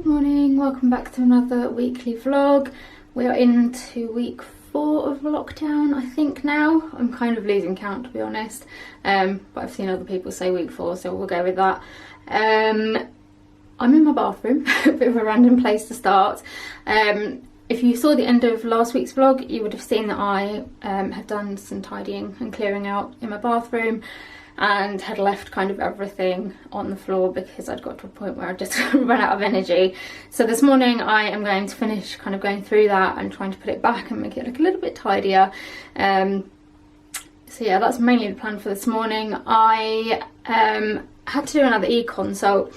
Morning, welcome back to another weekly vlog. We are into week 4 of lockdown, I think now. I'm kind of losing count, to be honest, but I've seen other people say week 4, so we'll go with that. I'm in my bathroom, a bit of a random place to start. If you saw the end of last week's vlog, you would have seen that I had done some tidying and clearing out in my bathroom and had left kind of everything on the floor because I'd got to a point where I just run out of energy. So this morning I am going to finish kind of going through that and trying to put it back and make it look a little bit tidier. So yeah, that's mainly the plan for this morning. I had to do another e-consult.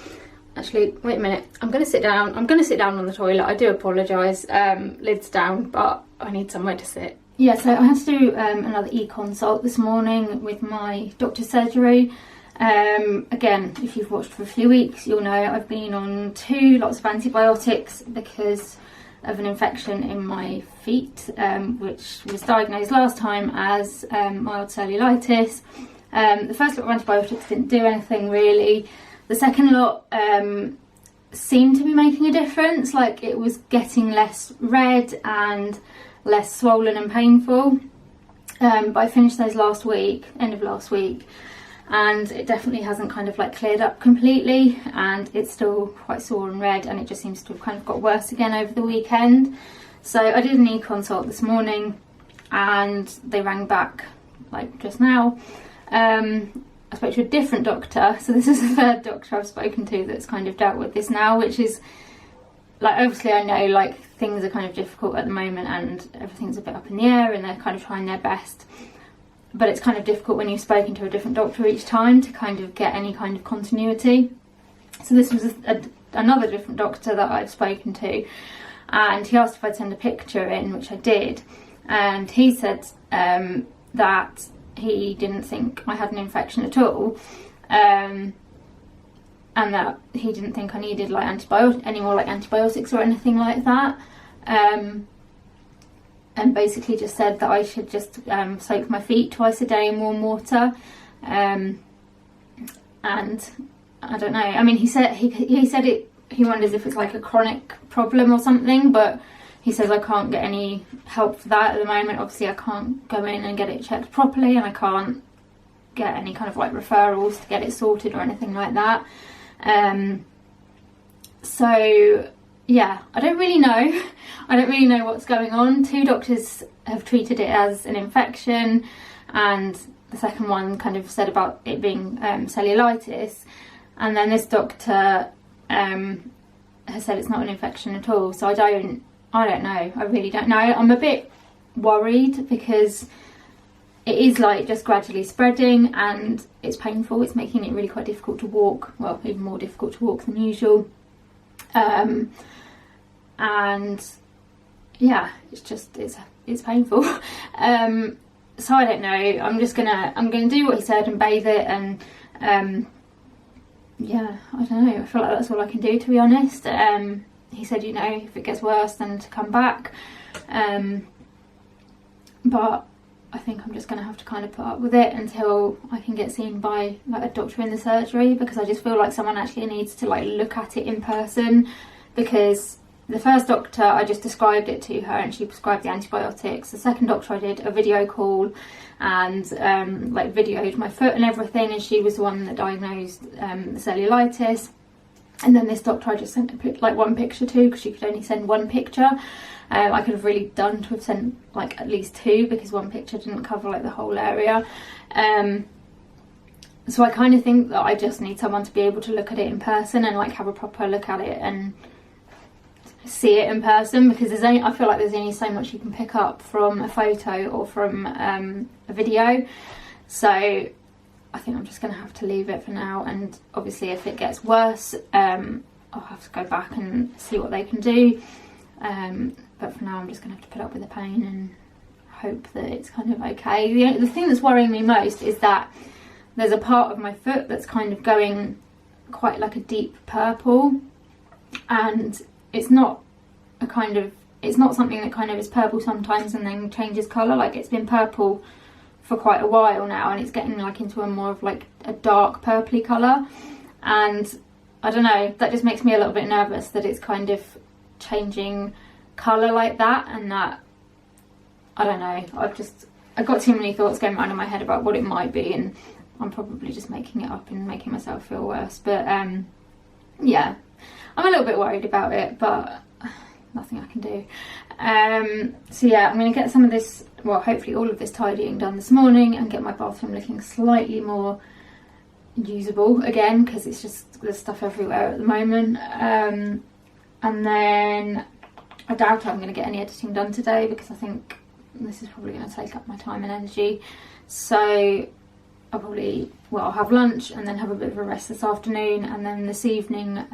Actually, wait a minute, I'm going to sit down. I'm going to sit down on the toilet. I do apologise, lid's down, but I need somewhere to sit. Yeah, so I had to do another e-consult this morning with my doctor's surgery. Again, if you've watched for a few weeks, you'll know I've been on 2 lots of antibiotics because of an infection in my feet, which was diagnosed last time as mild cellulitis. The first lot of antibiotics didn't do anything really. The second lot seemed to be making a difference, like it was getting less red and less swollen and painful, but I finished those last week, end of last week, and it definitely hasn't kind of like cleared up completely, and it's still quite sore and red, and it just seems to have kind of got worse again over the weekend. So I did an e-consult this morning and they rang back like just now. I spoke to a different doctor, so this is the third doctor I've spoken to that's kind of dealt with this now, which is like, obviously I know like things are kind of difficult at the moment and everything's a bit up in the air and they're kind of trying their best, but it's kind of difficult when you've spoken to a different doctor each time to kind of get any kind of continuity. So this was another different doctor that I've spoken to, and he asked if I'd send a picture in, which I did, and he said that he didn't think I had an infection at all, and that he didn't think I needed like any more antibiotics or anything like that, and basically just said that I should just soak my feet twice a day in warm water, and I don't know, I mean he said he wonders if it's like a chronic problem or something, but he says I can't get any help for that at the moment. Obviously I can't go in and get it checked properly, and I can't get any kind of like referrals to get it sorted or anything like that. So yeah, I don't really know. I don't really know what's going on. 2 doctors have treated it as an infection, and the second one kind of said about it being cellulitis, and then this doctor has said it's not an infection at all. So I don't know, I really don't know. I'm a bit worried because it is like just gradually spreading and it's painful. It's making it really quite difficult to walk, well, even more difficult to walk than usual, and yeah, it's painful. So I don't know, I'm gonna do what he said and bathe it, and yeah, I don't know, I feel like that's all I can do, to be honest. He said, you know, if it gets worse then to come back, but I think I'm just going to have to kind of put up with it until I can get seen by like a doctor in the surgery, because I just feel like someone actually needs to like look at it in person, because the first doctor I just described it to her and she prescribed the antibiotics. The second doctor I did a video call and like videoed my foot and everything, and she was the one that diagnosed the cellulitis. And then this doctor I just sent like one picture to, because she could only send one picture. I could have really done to have sent like at least 2, because one picture didn't cover like the whole area. So I kind of think that I just need someone to be able to look at it in person and like have a proper look at it and see it in person, because I feel like there's only so much you can pick up from a photo or from a video. So I think I'm just going to have to leave it for now, and obviously if it gets worse I'll have to go back and see what they can do, but for now I'm just going to have to put up with the pain and hope that it's kind of okay. The thing that's worrying me most is that there's a part of my foot that's kind of going quite like a deep purple, and it's not something that kind of is purple sometimes and then changes colour. Like, it's been purple for quite a while now, and it's getting like into a more of like a dark purpley colour, and I don't know, that just makes me a little bit nervous that it's kind of changing colour like that, and that, I don't know, I've got too many thoughts going around in my head about what it might be, and I'm probably just making it up and making myself feel worse. But yeah, I'm a little bit worried about it, but nothing I can do. So yeah, I'm going to get some of this, well, hopefully all of this tidying done this morning, and get my bathroom looking slightly more usable again, because it's just, there's stuff everywhere at the moment. And then I doubt I'm going to get any editing done today, because I think this is probably going to take up my time and energy. So I'll probably, well, I'll have lunch and then have a bit of a rest this afternoon, and then this evening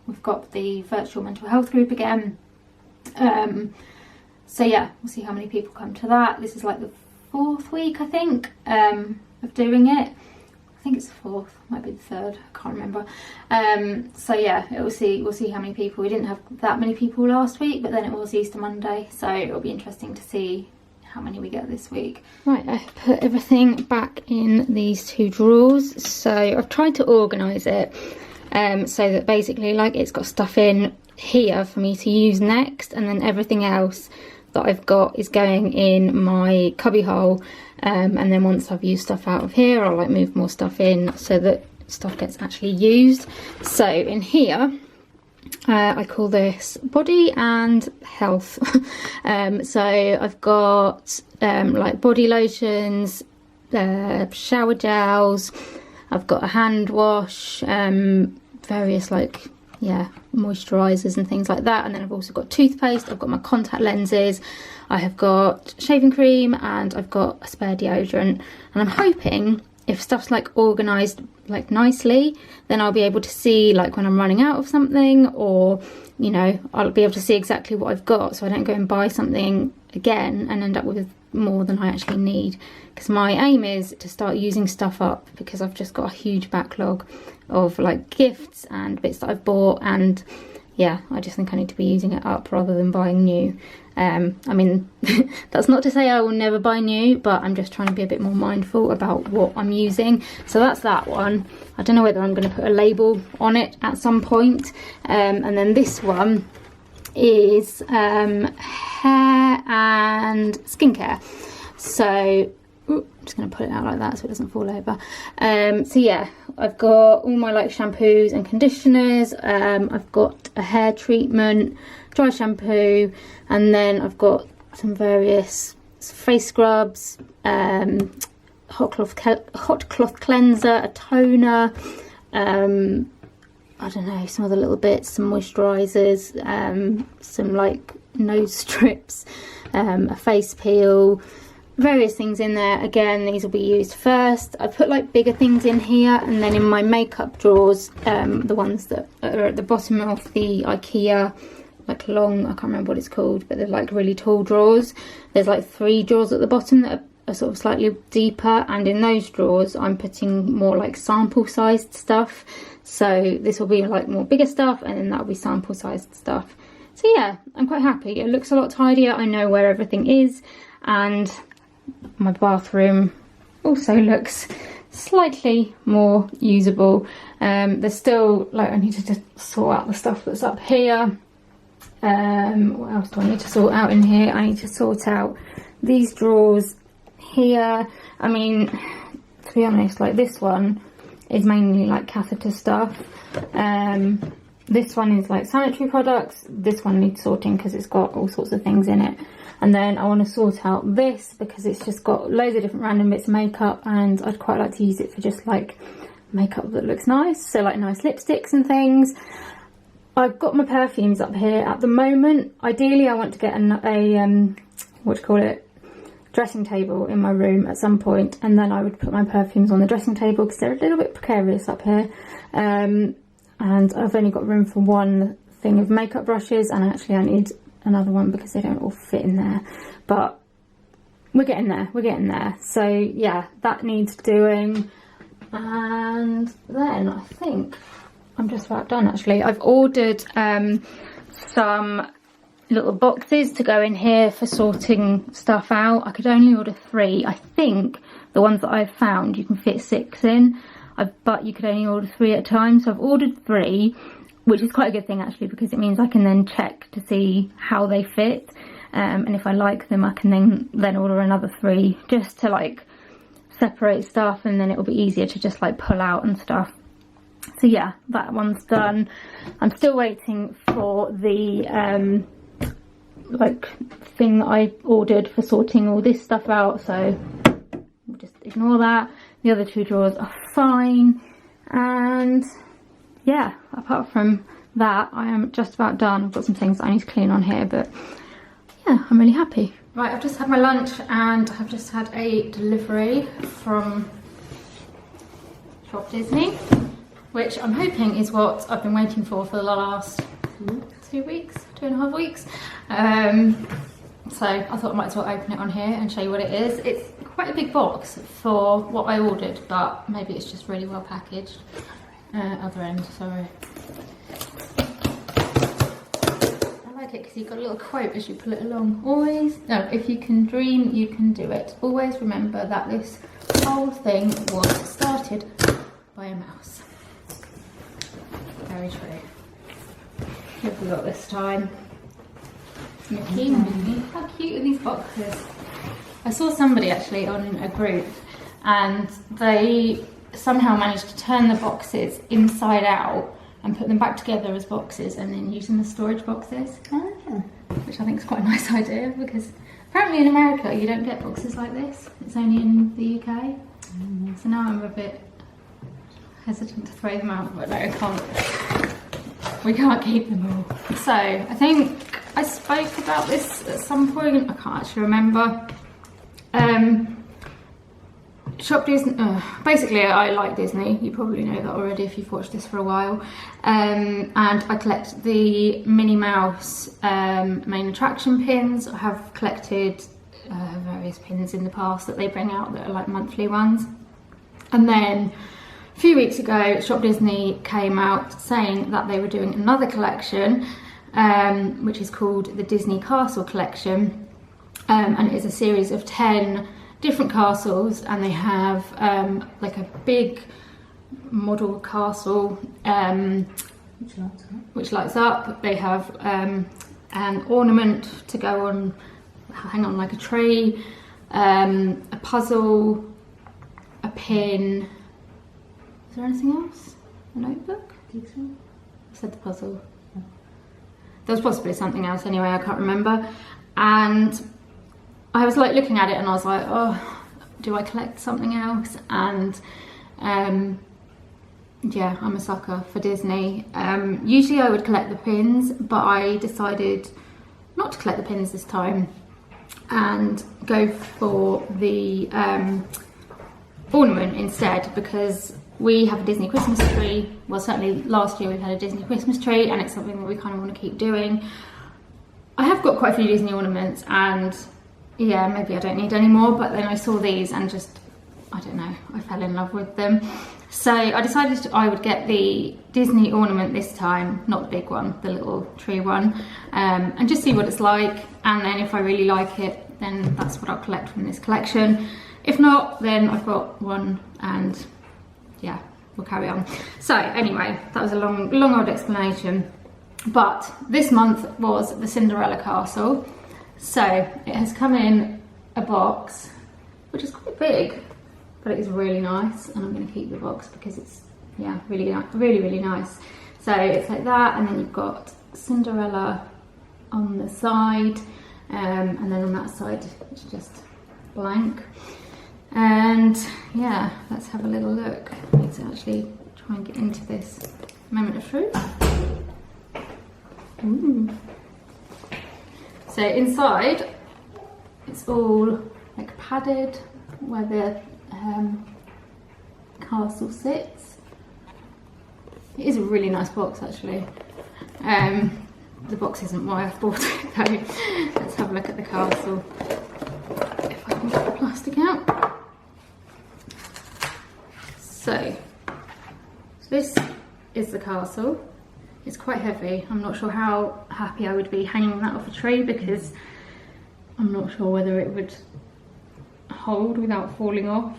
we've got the virtual mental health group again. So yeah, we'll see how many people come to that. This is like the 4th week, I think, of doing it. I think it's the 4th, might be the 3rd, I can't remember. So yeah, we'll see how many people. We didn't have that many people last week, but then it was Easter Monday, so it'll be interesting to see how many we get this week. Right, I've put everything back in these 2 drawers. So I've tried to organise it so that basically, like, it's got stuff in here for me to use next, and then everything else that I've got is going in my cubby hole, and then once I've used stuff out of here, I'll like move more stuff in so that stuff gets actually used. So in here, I call this body and health. So I've got like body lotions, shower gels, I've got a hand wash, various like, yeah, moisturisers and things like that, and then I've also got toothpaste, I've got my contact lenses, I have got shaving cream, and I've got a spare deodorant. And I'm hoping if stuff's like organised like nicely, then I'll be able to see like when I'm running out of something, or, you know, I'll be able to see exactly what I've got, so I don't go and buy something again and end up with more than I actually need. Because my aim is to start using stuff up, because I've just got a huge backlog of like gifts and bits that I've bought, and yeah, I just think I need to be using it up rather than buying new. I mean, that's not to say I will never buy new, but I'm just trying to be a bit more mindful about what I'm using. So that's that one. I don't know whether I'm going to put a label on it at some point. And then this one is hair and skincare. So I'm just going to put it out like that so it doesn't fall over. So yeah, I've got all my like shampoos and conditioners. I've got a hair treatment, dry shampoo, and then I've got some various face scrubs, hot cloth cleanser, a toner, I don't know, some other little bits, some moisturisers, some like nose strips, a face peel, various things in there. Again, these will be used first. I put like bigger things in here, and then in my makeup drawers, the ones that are at the bottom of the IKEA like long, I can't remember what it's called, but they're like really tall drawers. There's like 3 drawers at the bottom that are sort of slightly deeper, and in those drawers I'm putting more like sample sized stuff. So this will be like more bigger stuff, and then that'll be sample sized stuff. So yeah, I'm quite happy. It looks a lot tidier. I know where everything is, and my bathroom also looks slightly more usable. There's still like, I need to just sort out the stuff that's up here. What else do I need to sort out in here? I need to sort out these drawers here. I mean, to be honest, like this one is mainly like catheter stuff. This one is like sanitary products. This one needs sorting because it's got all sorts of things in it. And then I want to sort out this because it's just got loads of different random bits of makeup, and I'd quite like to use it for just like makeup that looks nice. So like nice lipsticks and things. I've got my perfumes up here at the moment. Ideally, I want to get dressing table in my room at some point, and then I would put my perfumes on the dressing table because they're a little bit precarious up here. And I've only got room for one thing of makeup brushes, and actually I need another one because they don't all fit in there. But we're getting there. So yeah, that needs doing. And then I think I'm just about done actually. I've ordered some little boxes to go in here for sorting stuff out. I could only order 3. I think the ones that I've found you can fit 6 in. but you could only order 3 at a time, so I've ordered 3, which is quite a good thing actually, because it means I can then check to see how they fit, and if I like them I can then order another 3, just to like separate stuff, and then it'll be easier to just like pull out and stuff. So yeah, that one's done. I'm still waiting for the like thing that I ordered for sorting all this stuff out, so we'll just ignore that. The other 2 drawers are fine, and yeah, apart from that I am just about done. I've got some things that I need to clean on here, but yeah, I'm really happy. Right, I've just had my lunch and I've just had a delivery from Shop Disney, which I'm hoping is what I've been waiting for the last 2 weeks, 2.5 weeks. So I thought I might as well open it on here and show you what it is. It's quite a big box for what I ordered, but maybe it's just really well packaged. Other end, sorry. I like it because you've got a little quote as you pull it along. Always, no, if you can dream, you can do it. Always remember that this whole thing was started by a mouse. Very true. What have we got this time? Mickey, Minnie. How cute are these boxes? I saw somebody actually on a group, and they somehow managed to turn the boxes inside out and put them back together as boxes, and then use them as storage boxes. Which I think is quite a nice idea, because apparently in America you don't get boxes like this. It's only in the UK. So now I'm a bit hesitant to throw them out, but no, I can't. We can't keep them all. So I think I spoke about this at some point. I can't actually remember. Shop Disney. Basically, I like Disney. You probably know that already if you've watched this for a while. And I collect the Minnie Mouse Main Attraction pins. I have collected various pins in the past that they bring out that are like monthly ones. And then a few weeks ago, Shop Disney came out saying that they were doing another collection, which is called the Disney Castle Collection, and it is a series of 10 different castles, and they have like a big model castle which lights up. They have an ornament to go on, hang on like a tree, a puzzle, a pin. Is there anything else? A notebook? I said the puzzle. There was possibly something else anyway, I can't remember. And I was like looking at it and I was like, oh, do I collect something else? And yeah, I'm a sucker for Disney. Usually I would collect the pins, but I decided not to collect the pins this time and go for the ornament instead, because we have a Disney Christmas tree. Well, certainly last year we had a Disney Christmas tree, and it's something that we kind of want to keep doing. I have got quite a few Disney ornaments, and yeah, maybe I don't need any more, but then I saw these and just, I don't know, I fell in love with them. So I decided I would get the Disney ornament this time, not the big one, the little tree one, and just see what it's like. And then if I really like it, then that's what I'll collect from this collection. If not, then I've got one, and yeah, we'll carry on. So anyway, that was a long old explanation. But this month was the Cinderella Castle. So it has come in a box, which is quite big, but it is really nice, and I'm going to keep the box because it's, yeah, really nice. So it's like that, and then you've got Cinderella on the side, and then on that side it's just blank. And yeah, let's have a little look. I need to actually try and get into this moment of truth. Ooh. So inside it's all like padded where the castle sits. It is a really nice box actually. The box isn't why I bought it though. Let's have a look at the castle. If I can get the plastic out. So this is the castle. It's quite heavy. I'm not sure how happy I would be hanging that off a tree, because I'm not sure whether it would hold without falling off.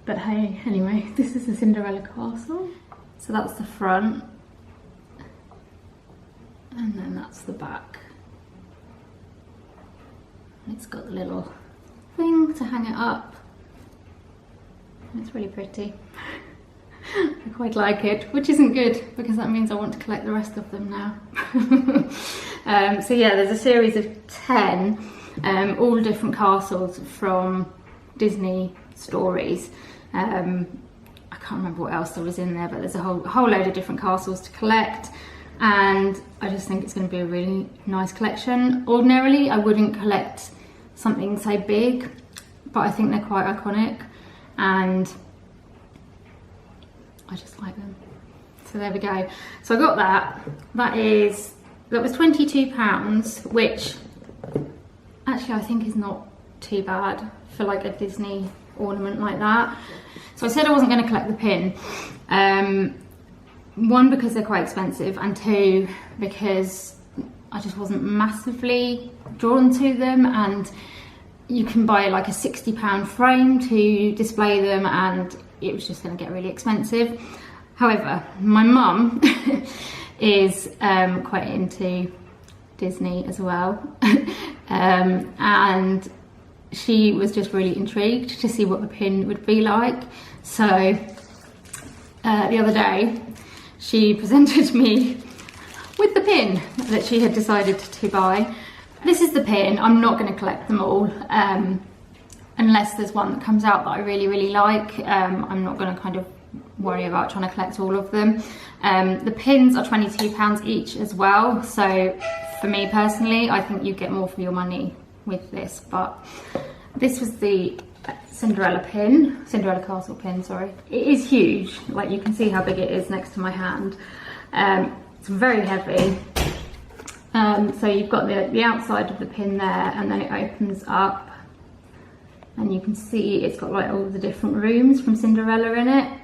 But hey, anyway, this is the Cinderella castle. So that's the front. And then that's the back. And it's got the little thing to hang it up. It's really pretty. I quite like it, which isn't good because that means I want to collect the rest of them now. So yeah, there's a series of 10, all different castles from Disney stories. I can't remember what else there was in there, but there's a whole load of different castles to collect, and I just think it's going to be a really nice collection. Ordinarily, I wouldn't collect something so big, but I think they're quite iconic, and I just like them. So there we go. So I got that. That was £22, which actually I think is not too bad for like a Disney ornament like that. So I said I wasn't going to collect the pin. One, because they're quite expensive, and two, because I just wasn't massively drawn to them, and you can buy like a £60 frame to display them, and it was just going to get really expensive. However, my mum is quite into Disney as well, and she was just really intrigued to see what the pin would be like. So the other day she presented me with the pin that she had decided to buy. This is the pin. I'm not going to collect them all unless there's one that comes out that I really like. I'm not going to kind of worry about trying to collect all of them. The pins are £22 each as well, so for me personally I think you get more for your money with this. But this was the Cinderella castle pin, sorry. It is huge, like you can see how big it is next to my hand. It's very heavy. So you've got the outside of the pin there, and then it opens up and you can see it's got like all the different rooms from Cinderella in it.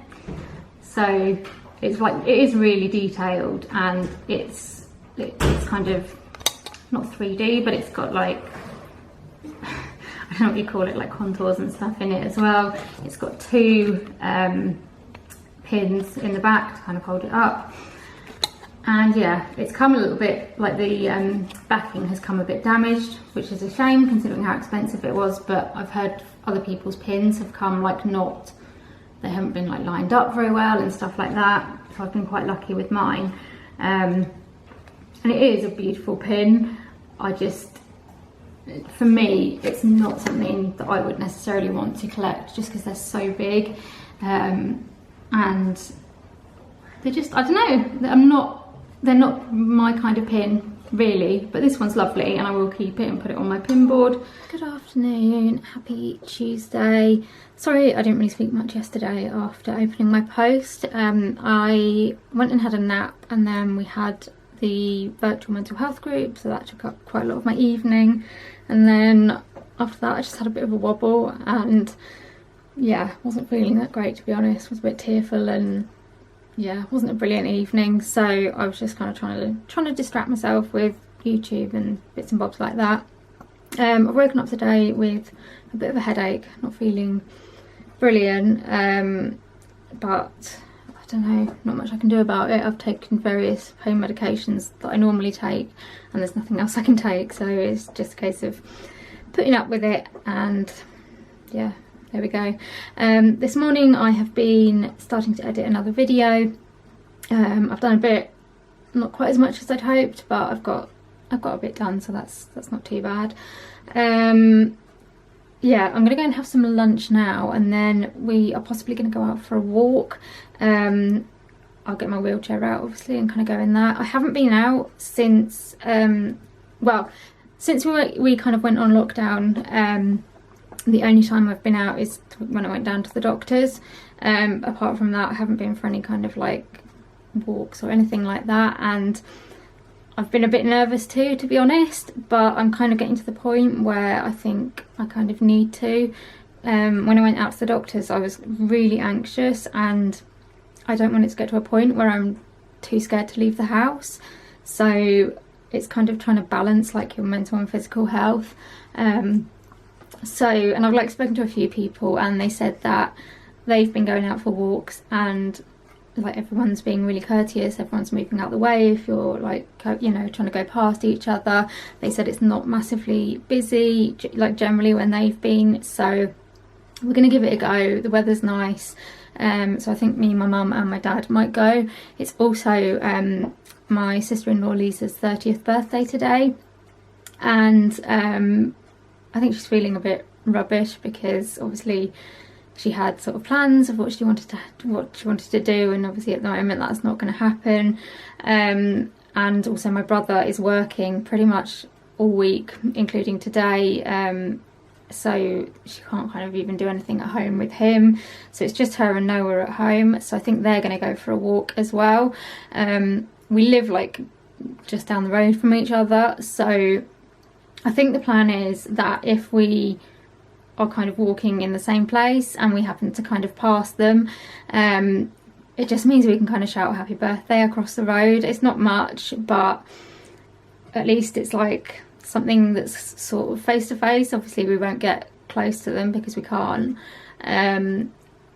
So it's like, it is really detailed, and it's kind of not 3D, but it's got like, I don't know what you call it, like contours and stuff in it as well. It's got two pins in the back to kind of hold it up. And yeah, it's come a little bit, like the backing has come a bit damaged, which is a shame considering how expensive it was, but I've heard other people's pins have come like they haven't been like lined up very well and stuff like that. So I've been quite lucky with mine. And it is a beautiful pin. For me, it's not something that I would necessarily want to collect just because they're so big. And they just, I don't know, they're not my kind of pin really, but this one's lovely and I will keep it and put it on my pin board. Good afternoon, happy Tuesday. Sorry I didn't really speak much yesterday after opening my post. I went and had a nap, and then we had the virtual mental health group, so that took up quite a lot of my evening, and then after that I just had a bit of a wobble, and yeah, wasn't feeling that great to be honest. Was a bit tearful, and yeah, wasn't a brilliant evening, so I was just kind of trying to distract myself with YouTube and bits and bobs like that. I've woken up today with a bit of a headache, not feeling brilliant, but I don't know, not much I can do about it. I've taken various pain medications that I normally take, and there's nothing else I can take, so it's just a case of putting up with it, and yeah, there we go. This morning I have been starting to edit another video. I've done a bit, not quite as much as I'd hoped, but I've got a bit done, so that's not too bad. Yeah, I'm gonna go and have some lunch now, and then we are possibly gonna go out for a walk. I'll get my wheelchair out obviously and kind of go in that. I haven't been out since since we kind of went on lockdown. The only time I've been out is when I went down to the doctor's. Apart from that, I haven't been for any kind of like walks or anything like that, and I've been a bit nervous too, to be honest, but I'm kind of getting to the point where I think I kind of need to. When I went out to the doctor's, I was really anxious, and I don't want it to get to a point where I'm too scared to leave the house. So it's kind of trying to balance like your mental and physical health. And I've like spoken to a few people, and they said that they've been going out for walks, and like everyone's being really courteous, everyone's moving out the way if you're like, you know, trying to go past each other. They said it's not massively busy like generally when they've been, so we're going to give it a go. The weather's nice, so I think me, my mum and my dad might go. It's also my sister-in-law Lisa's 30th birthday today, and I think she's feeling a bit rubbish because obviously she had sort of plans of what she wanted to do, and obviously at the moment that's not going to happen. And also my brother is working pretty much all week, including today, so she can't kind of even do anything at home with him. So it's just her and Noah at home. So I think they're going to go for a walk as well. We live like just down the road from each other, so I think the plan is that if we are kind of walking in the same place and we happen to kind of pass them, it just means we can kind of shout happy birthday across the road. It's not much, but at least it's like something that's sort of face to face. Obviously we won't get close to them because we can't,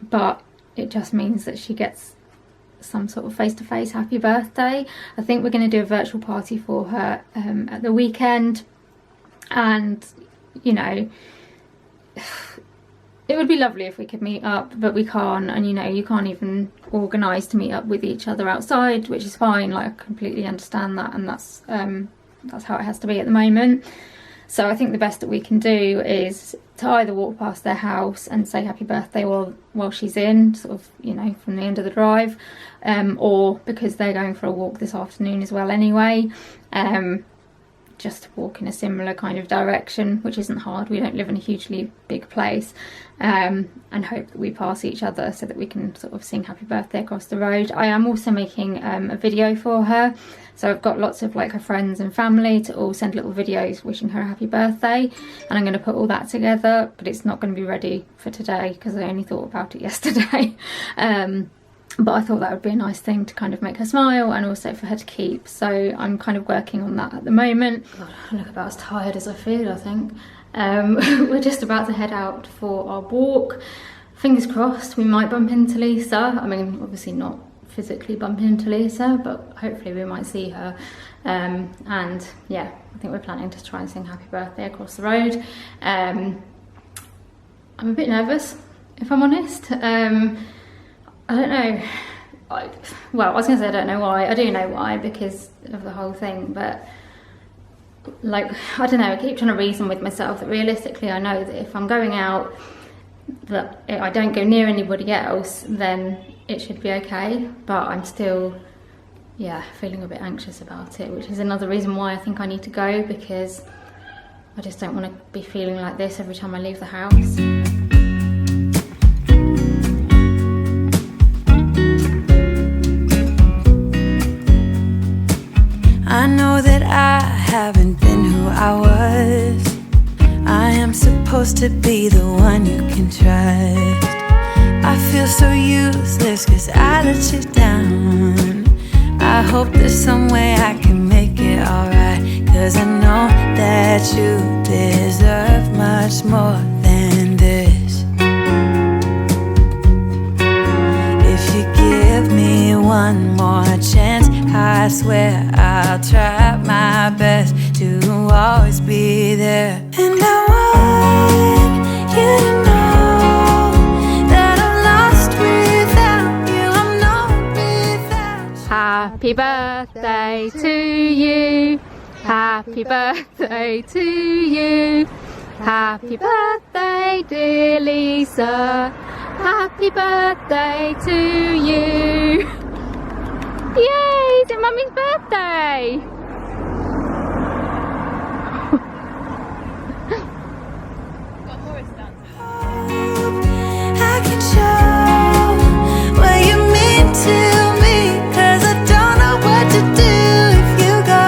but it just means that she gets some sort of face-to-face happy birthday. I think we're going to do a virtual party for her at the weekend, and you know, it would be lovely if we could meet up, but we can't. And you know, you can't even organise to meet up with each other outside, which is fine. Like, I completely understand that, and that's how it has to be at the moment. So I think the best that we can do is to either walk past their house and say happy birthday while she's in, sort of, you know, from the end of the drive, or because they're going for a walk this afternoon as well anyway, just walk in a similar kind of direction, which isn't hard. We don't live in a hugely big place, and hope that we pass each other so that we can sort of sing happy birthday across the road. I am also making a video for her, so I've got lots of like her friends and family to all send little videos wishing her a happy birthday, and I'm going to put all that together, but it's not going to be ready for today because I only thought about it yesterday. But I thought that would be a nice thing to kind of make her smile and also for her to keep. So I'm kind of working on that at the moment. God, I look about as tired as I feel, I think. We're just about to head out for our walk. Fingers crossed we might bump into Lisa. I mean, obviously not physically bump into Lisa, but hopefully we might see her. And yeah, I think we're planning to try and sing happy birthday across the road. I'm a bit nervous, if I'm honest. I don't know. Well, I was going to say I don't know why. I do know why, because of the whole thing, but like, I don't know, I keep trying to reason with myself that realistically I know that if I'm going out, that I don't go near anybody else, then it should be okay. But I'm still, yeah, feeling a bit anxious about it, which is another reason why I think I need to go, because I just don't want to be feeling like this every time I leave the house. I know that I haven't been who I was. I am supposed to be the one you can trust. I feel so useless cause I let you down. I hope there's some way I can make it alright, cause I know that you deserve much more than this. If you give me one more chance, I swear I'll try my best to always be there. And I want you to know that I'm lost without you, I'm not without you. Happy birthday to you. Happy birthday to you. Happy birthday, dear Lisa. Happy birthday to you. Yay, it's Mummy's birthday! I can show what you mean to me, cause I don't know what to do if you go.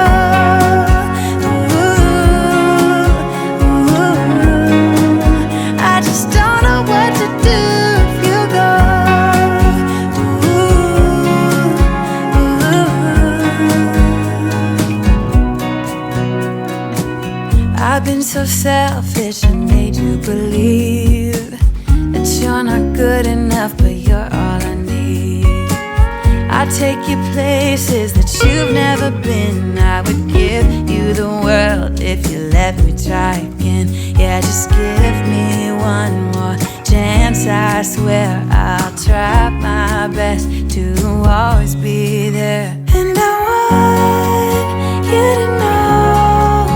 Ooh, I just don't know what to do if you go. I've been so selfish and made you believe that that you're not good enough, but you're all I need. I'd take you places that you've never been. I would give you the world if you let me try again. Yeah, just give me one more chance. I swear I'll try my best to always be there. And I want you to know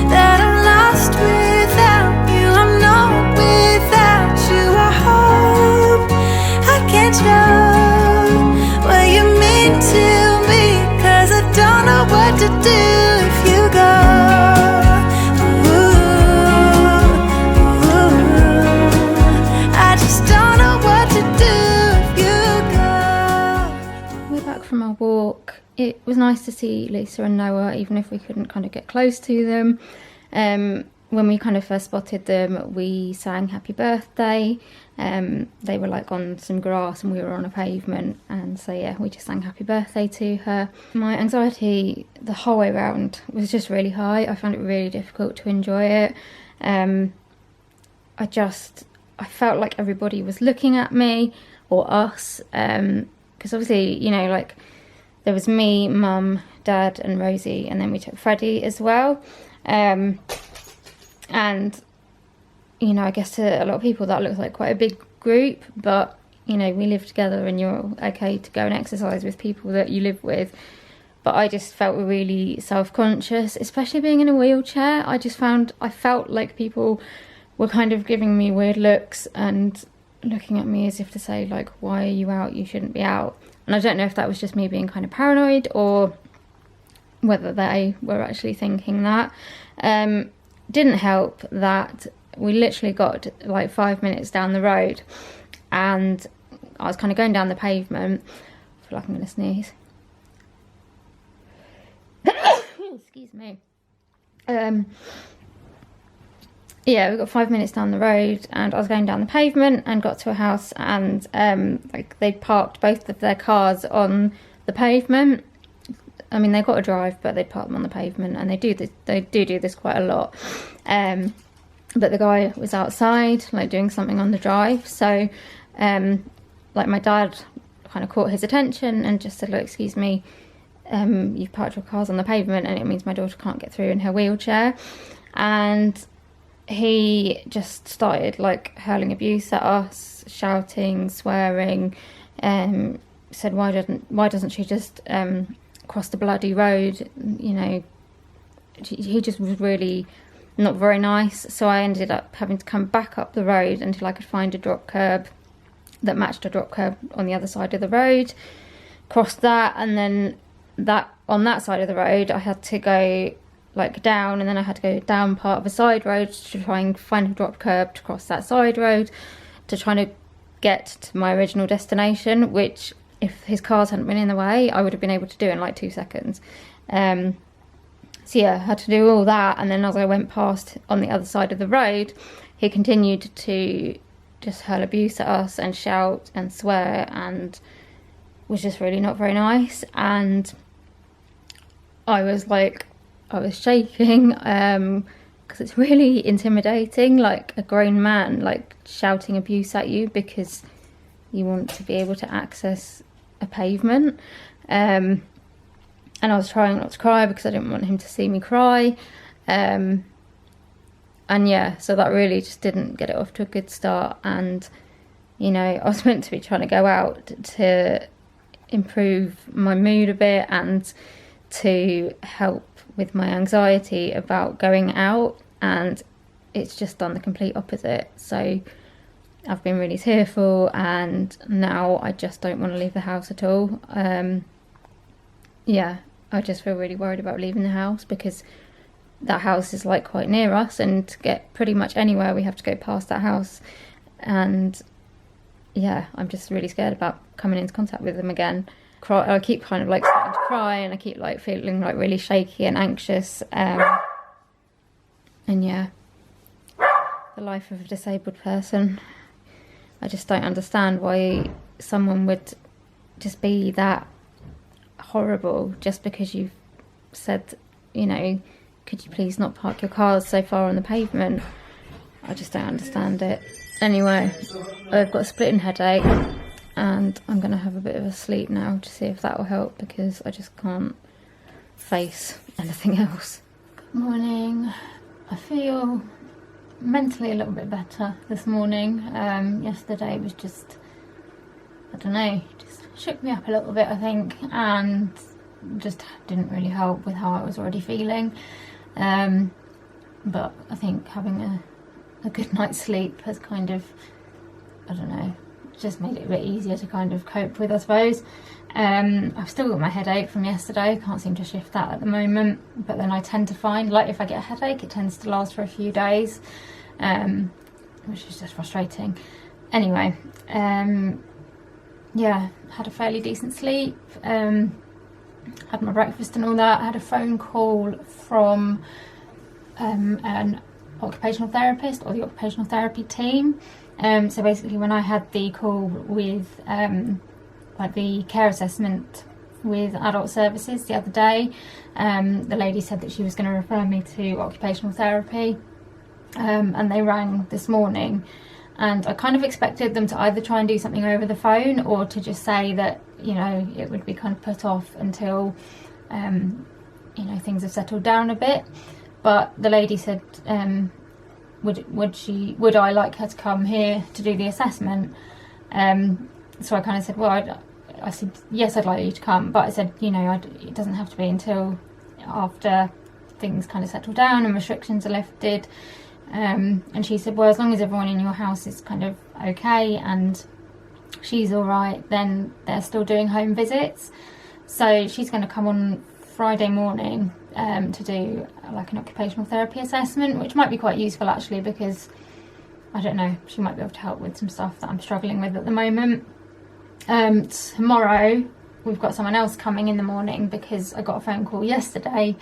that I'm lost without you. I'm not without you. I hope I can show what you mean to me, 'cause I don't know what to do if you go. Ooh, I just don't know what to do if you go. We're back from our walk. It was nice to see Lisa and Noah, even if we couldn't kind of get close to them. When we kind of first spotted them, we sang happy birthday. They were like on some grass and we were on a pavement, and so yeah, we just sang happy birthday to her. My anxiety the whole way around was just really high. I found it really difficult to enjoy it. I felt like everybody was looking at me or us, because obviously, you know, like there was me, Mum, Dad and Rosie, and then we took Freddie as well. And you know, I guess to a lot of people that looks like quite a big group, but you know, we live together and you're okay to go and exercise with people that you live with. But I just felt really self-conscious, especially being in a wheelchair. I felt like people were kind of giving me weird looks and looking at me as if to say like, why are you out? You shouldn't be out. And I don't know if that was just me being kind of paranoid or whether they were actually thinking that. Didn't help that we literally got like 5 minutes down the road and I was kind of going down the pavement. I feel like I'm going to sneeze. Excuse me. Yeah, we got 5 minutes down the road and I was going down the pavement and got to a house, and like they parked both of their cars on the pavement. I mean, they've got to drive, but they park them on the pavement, and they do this quite a lot. But the guy was outside, like doing something on the drive. So, like my dad kind of caught his attention and just said, "Look, excuse me, you've parked your cars on the pavement, and it means my daughter can't get through in her wheelchair." And he just started like hurling abuse at us, shouting, swearing. Said, "Why doesn't she just cross the bloody road?" You know, he just was really not very nice. So I ended up having to come back up the road until I could find a drop curb that matched a drop curb on the other side of the road. Crossed that, and then on that side of the road I had to go like down, and then I had to go down part of a side road to try and find a drop curb to cross that side road to try to get to my original destination, which if his cars hadn't been in the way I would have been able to do in like 2 seconds. So yeah, I had to do all that, and then as I went past on the other side of the road, he continued to just hurl abuse at us and shout and swear and was just really not very nice. And I was shaking because it's really intimidating, like a grown man like shouting abuse at you because you want to be able to access a pavement. And I was trying not to cry because I didn't want him to see me cry. And yeah, so that really just didn't get it off to a good start. And, you know, I was meant to be trying to go out to improve my mood a bit and to help with my anxiety about going out, and it's just done the complete opposite. So I've been really tearful, and now I just don't want to leave the house at all. Yeah, I just feel really worried about leaving the house because that house is like quite near us, and to get pretty much anywhere we have to go past that house. And yeah, I'm just really scared about coming into contact with them again. I keep kind of like starting to cry, and I keep like feeling like really shaky and anxious. And yeah, the life of a disabled person. I just don't understand why someone would just be that horrible just because you've said, you know, could you please not park your cars so far on the pavement? I just don't understand it. Anyway, I've got a splitting headache and I'm going to have a bit of a sleep now to see if that will help, because I just can't face anything else. Good morning. I feel mentally a little bit better this morning. Yesterday was just, I don't know, just shook me up a little bit, I think, and just didn't really help with how I was already feeling. But I think having a good night's sleep has kind of, I don't know, just made it a bit easier to kind of cope with, I suppose. I've still got my headache from yesterday, can't seem to shift that at the moment, but then I tend to find, like, if I get a headache, it tends to last for a few days, which is just frustrating. Anyway, yeah, had a fairly decent sleep, had my breakfast and all that. I had a phone call from an occupational therapist, or the occupational therapy team. So basically, when I had the call with like the care assessment with adult services the other day, the lady said that she was going to refer me to occupational therapy, and they rang this morning, and I kind of expected them to either try and do something over the phone, or to just say that, you know, it would be kind of put off until you know, things have settled down a bit. But the lady said, would I like her to come here to do the assessment? So I kind of said, well, I said, yes, I'd like you to come, but I said, you know, it doesn't have to be until after things kind of settle down and restrictions are lifted. And she said, well, as long as everyone in your house is kind of okay and she's all right, then they're still doing home visits. So she's going to come on Friday morning to do like an occupational therapy assessment, which might be quite useful actually, because I don't know, she might be able to help with some stuff that I'm struggling with at the moment. Tomorrow we've got someone else coming in the morning, because I got a phone call yesterday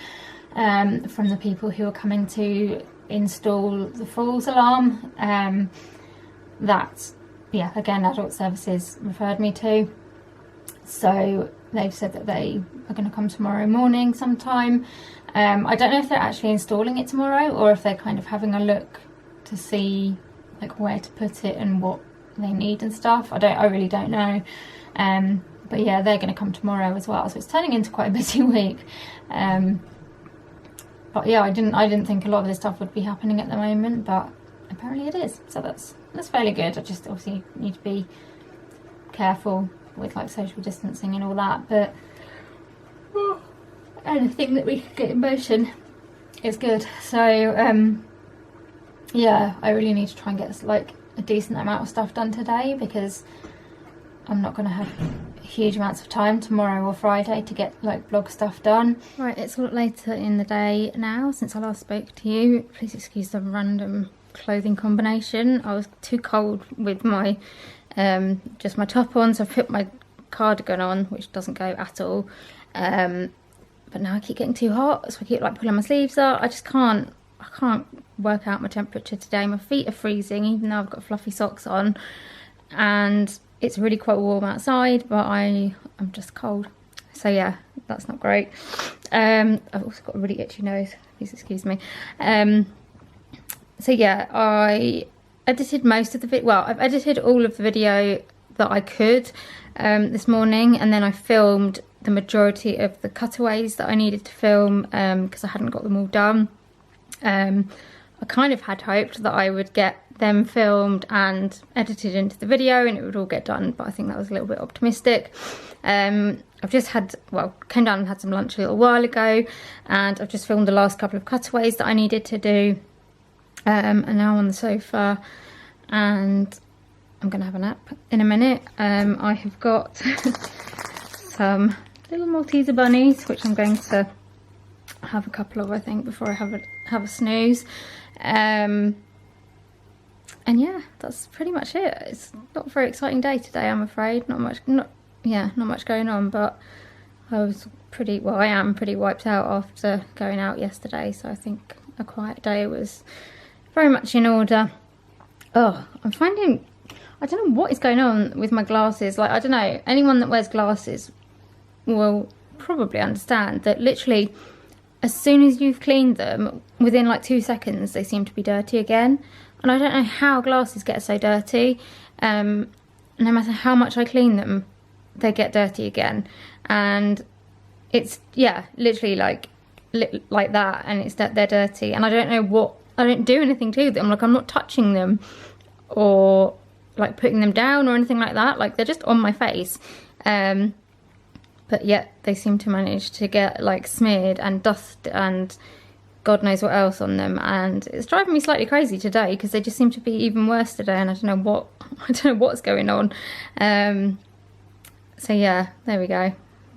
from the people who are coming to install the falls alarm that, yeah, again, adult services referred me to. So they've said that they are going to come tomorrow morning sometime. I don't know if they're actually installing it tomorrow, or if they're kind of having a look to see like where to put it and what they need and stuff. I really don't know. But yeah, they're going to come tomorrow as well. So it's turning into quite a busy week. But yeah, I didn't think a lot of this stuff would be happening at the moment, but apparently it is. So that's fairly good. I just obviously need to be careful with like social distancing and all that, but anything that we can get in motion is good. So yeah, I really need to try and get like a decent amount of stuff done today, because I'm not going to have huge amounts of time tomorrow or Friday to get like blog stuff done. Right, it's a lot later in the day now since I last spoke to you. Please excuse the random clothing combination. I was too cold with my just my top on, so I've put my cardigan on, which doesn't go at all, but now I keep getting too hot, so I keep like pulling my sleeves up. I can't work out my temperature today. My feet are freezing even though I've got fluffy socks on, and it's really quite warm outside, but I'm just cold. So yeah, that's not great. I've also got a really itchy nose, please excuse me. So yeah, I edited most of the video. Well, I've edited all of the video that I could this morning, and then I filmed the majority of the cutaways that I needed to film because I hadn't got them all done. I kind of had hoped that I would get them filmed and edited into the video and it would all get done, but I think that was a little bit optimistic. I've just came down and had some lunch a little while ago, and I've just filmed the last couple of cutaways that I needed to do, and now I'm on the sofa and I'm gonna have a nap in a minute. I have got some little Malteser bunnies, which I'm going to have a couple of, I think, before I have a snooze. And yeah, that's pretty much it. It's not a very exciting day today, I'm afraid. Not much going on, but I am pretty wiped out after going out yesterday, so I think a quiet day was very much in order. Oh, I'm finding, I don't know what is going on with my glasses. Like, I don't know, anyone that wears glasses will probably understand that literally as soon as you've cleaned them, within like 2 seconds they seem to be dirty again. and I don't know how glasses get so dirty. No matter how much I clean them, they get dirty again, and it's, yeah, literally like that, and it's that they're dirty, and I don't know what, I don't do anything to them. Like, I'm not touching them or like putting them down or anything like that. Like, they're just on my face, but yet they seem to manage to get like smeared and dust and God knows what else on them, and it's driving me slightly crazy today because they just seem to be even worse today, and I don't know what's going on. So yeah, there we go.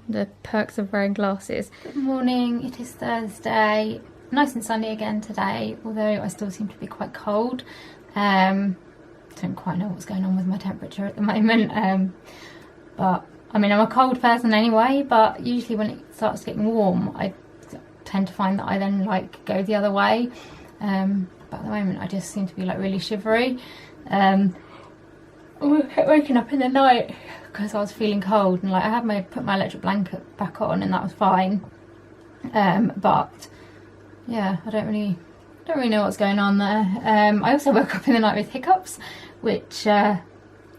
The perks of wearing glasses. Good morning, it is Thursday. Nice and sunny again today, although I still seem to be quite cold. Don't quite know what's going on with my temperature at the moment. But I mean, I'm a cold person anyway, but usually when it starts getting warm, I tend to find that I then like go the other way. But at the moment I just seem to be like really shivery. I kept waking up in the night because I was feeling cold, and like I had put my electric blanket back on, and that was fine. But yeah, I don't really know what's going on there. I also woke up in the night with hiccups, which I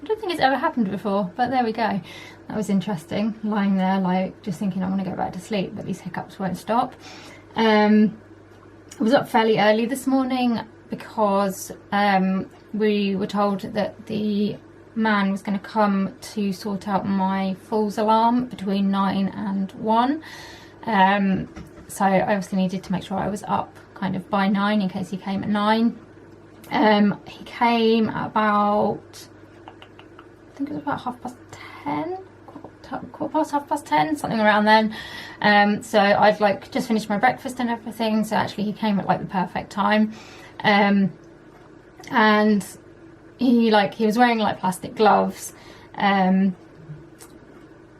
don't think it's ever happened before, but there we go. That was interesting, lying there like just thinking I want to go back to sleep, but these hiccups won't stop. I was up fairly early this morning because we were told that the man was going to come to sort out my falls alarm between 9 and 1. So I obviously needed to make sure I was up kind of by 9 in case he came at 9. He came at about, I think it was about 10:30, quarter past 10:30, something around then. So I'd like just finished my breakfast and everything, so actually he came at like the perfect time. And he was wearing like plastic gloves, and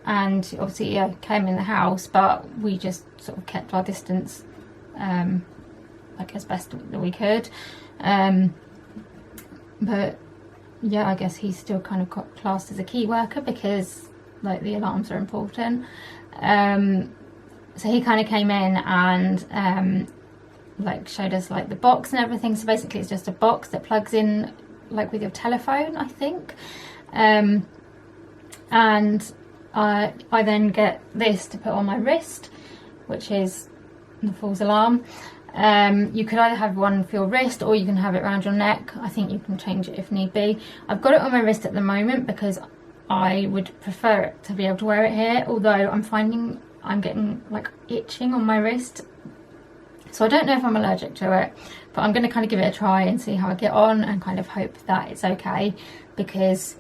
obviously came in the house, but we just sort of kept our distance like as best that we could. But yeah, I guess he's still kind of got classed as a key worker because like the alarms are important. So he kind of came in and like showed us like the box and everything. So basically it's just a box that plugs in like with your telephone, I think. And I then get this to put on my wrist, which is the falls alarm. You could either have one for your wrist or you can have it around your neck. I think you can change it if need be. I've got it on my wrist at the moment because I would prefer it to be able to wear it here, although I'm finding I'm getting like itching on my wrist. So I don't know if I'm allergic to it, but I'm going to kind of give it a try and see how I get on and kind of hope that it's okay, because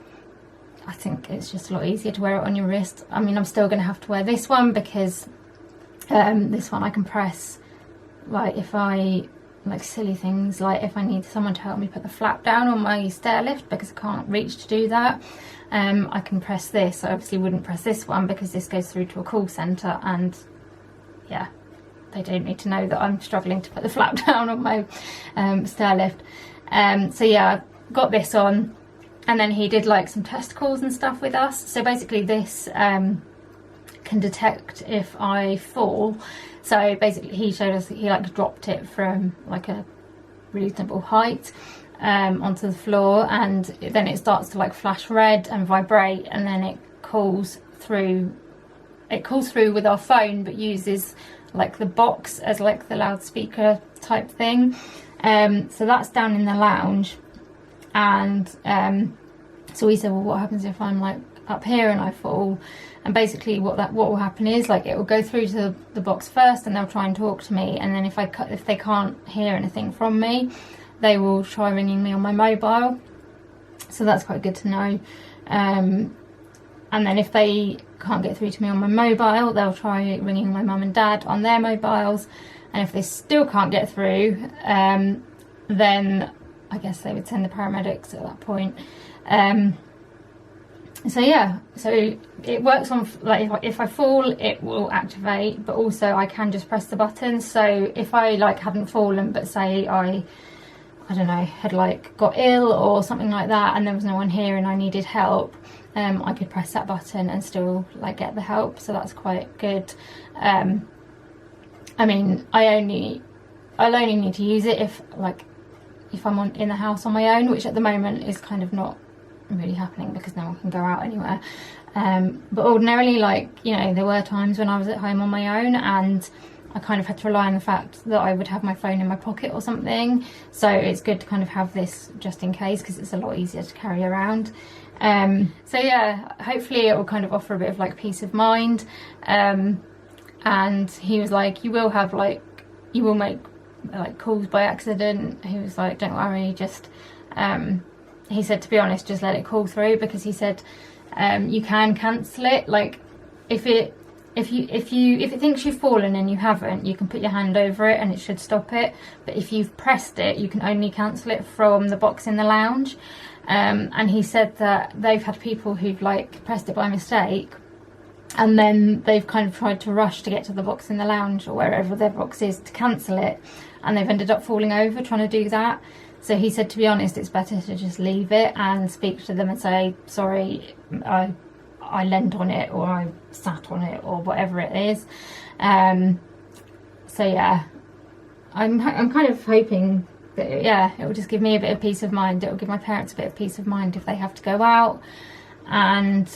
I think it's just a lot easier to wear it on your wrist. I mean, I'm still going to have to wear this one because this one I can press, like if I, like silly things, like if I need someone to help me put the flap down on my stair lift because I can't reach to do that, I can press this. I obviously wouldn't press this one because this goes through to a call centre, and yeah, they don't need to know that I'm struggling to put the flap down on my stair lift. So yeah, I've got this on, and then he did like some test calls and stuff with us. So basically this can detect if I fall. So basically he showed us that he like dropped it from like a reasonable height onto the floor, and then it starts to like flash red and vibrate, and then it calls through with our phone, but uses like the box as like the loudspeaker type thing. So that's down in the lounge, and so we said, well, what happens if I'm like up here and I fall? And basically what will happen is like it will go through to the box first, and they'll try and talk to me, and then if they can't hear anything from me, they will try ringing me on my mobile. So that's quite good to know. And then if they can't get through to me on my mobile, they'll try ringing my mum and dad on their mobiles, and if they still can't get through, then I guess they would send the paramedics at that point. So yeah, so it works on like if I fall, it will activate, but also I can just press the button. So if I like hadn't fallen, but say I don't know, had like got ill or something like that, and there was no one here and I needed help, I could press that button and still like get the help. So that's quite good. I mean, I'll only need to use it if like if I'm in the house on my own, which at the moment is kind of not really happening because no one can go out anywhere. But ordinarily, like, you know, there were times when I was at home on my own and I kind of had to rely on the fact that I would have my phone in my pocket or something. So it's good to kind of have this just in case, because it's a lot easier to carry around. So yeah, hopefully it will kind of offer a bit of like peace of mind. And he was like, you will make like calls by accident. He was like, don't worry, just he said, to be honest, just let it call through, because he said you can cancel it. Like if it thinks you've fallen and you haven't, you can put your hand over it and it should stop it. But if you've pressed it, you can only cancel it from the box in the lounge. And he said that they've had people who've like pressed it by mistake, and then they've kind of tried to rush to get to the box in the lounge or wherever their box is to cancel it, and they've ended up falling over trying to do that. So he said, to be honest, it's better to just leave it and speak to them and say, sorry, I leaned on it, or I sat on it, or whatever it is. So yeah, I'm kind of hoping that, yeah, it will just give me a bit of peace of mind. It will give my parents a bit of peace of mind if they have to go out. And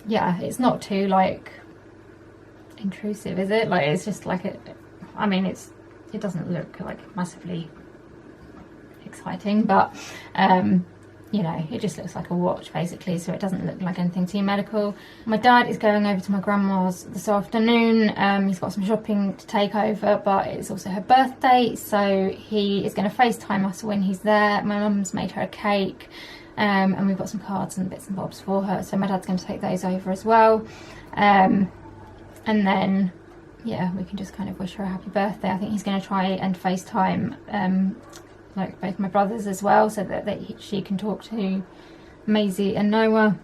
yeah, it's not too like intrusive, is it? Like, it's just like it doesn't look like massively exciting, but you know, it just looks like a watch basically, so it doesn't look like anything too medical. My dad is going over to my grandma's this afternoon. He's got some shopping to take over, but it's also her birthday, so he is going to FaceTime us when he's there. My mum's made her a cake, and we've got some cards and bits and bobs for her, so my dad's going to take those over as well. And then yeah, we can just kind of wish her a happy birthday. I think he's going to try and FaceTime like both my brothers as well, so that she can talk to Maisie and Noah,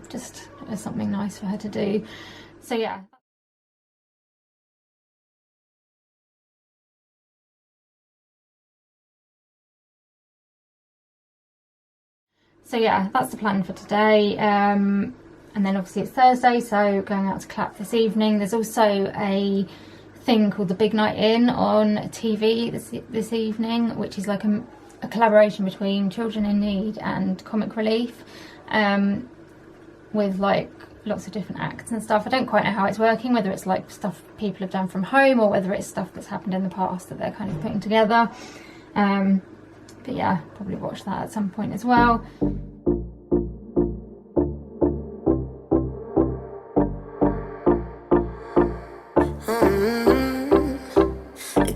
just as something nice for her to do. So yeah. So yeah, that's the plan for today. And then obviously it's Thursday, so going out to Clap this evening. There's also a thing called the Big Night In on TV this evening, which is like a collaboration between Children in Need and Comic Relief, with like lots of different acts and stuff. I don't quite know how it's working, whether it's like stuff people have done from home or whether it's stuff that's happened in the past that they're kind of putting together. But yeah, probably watch that at some point as well.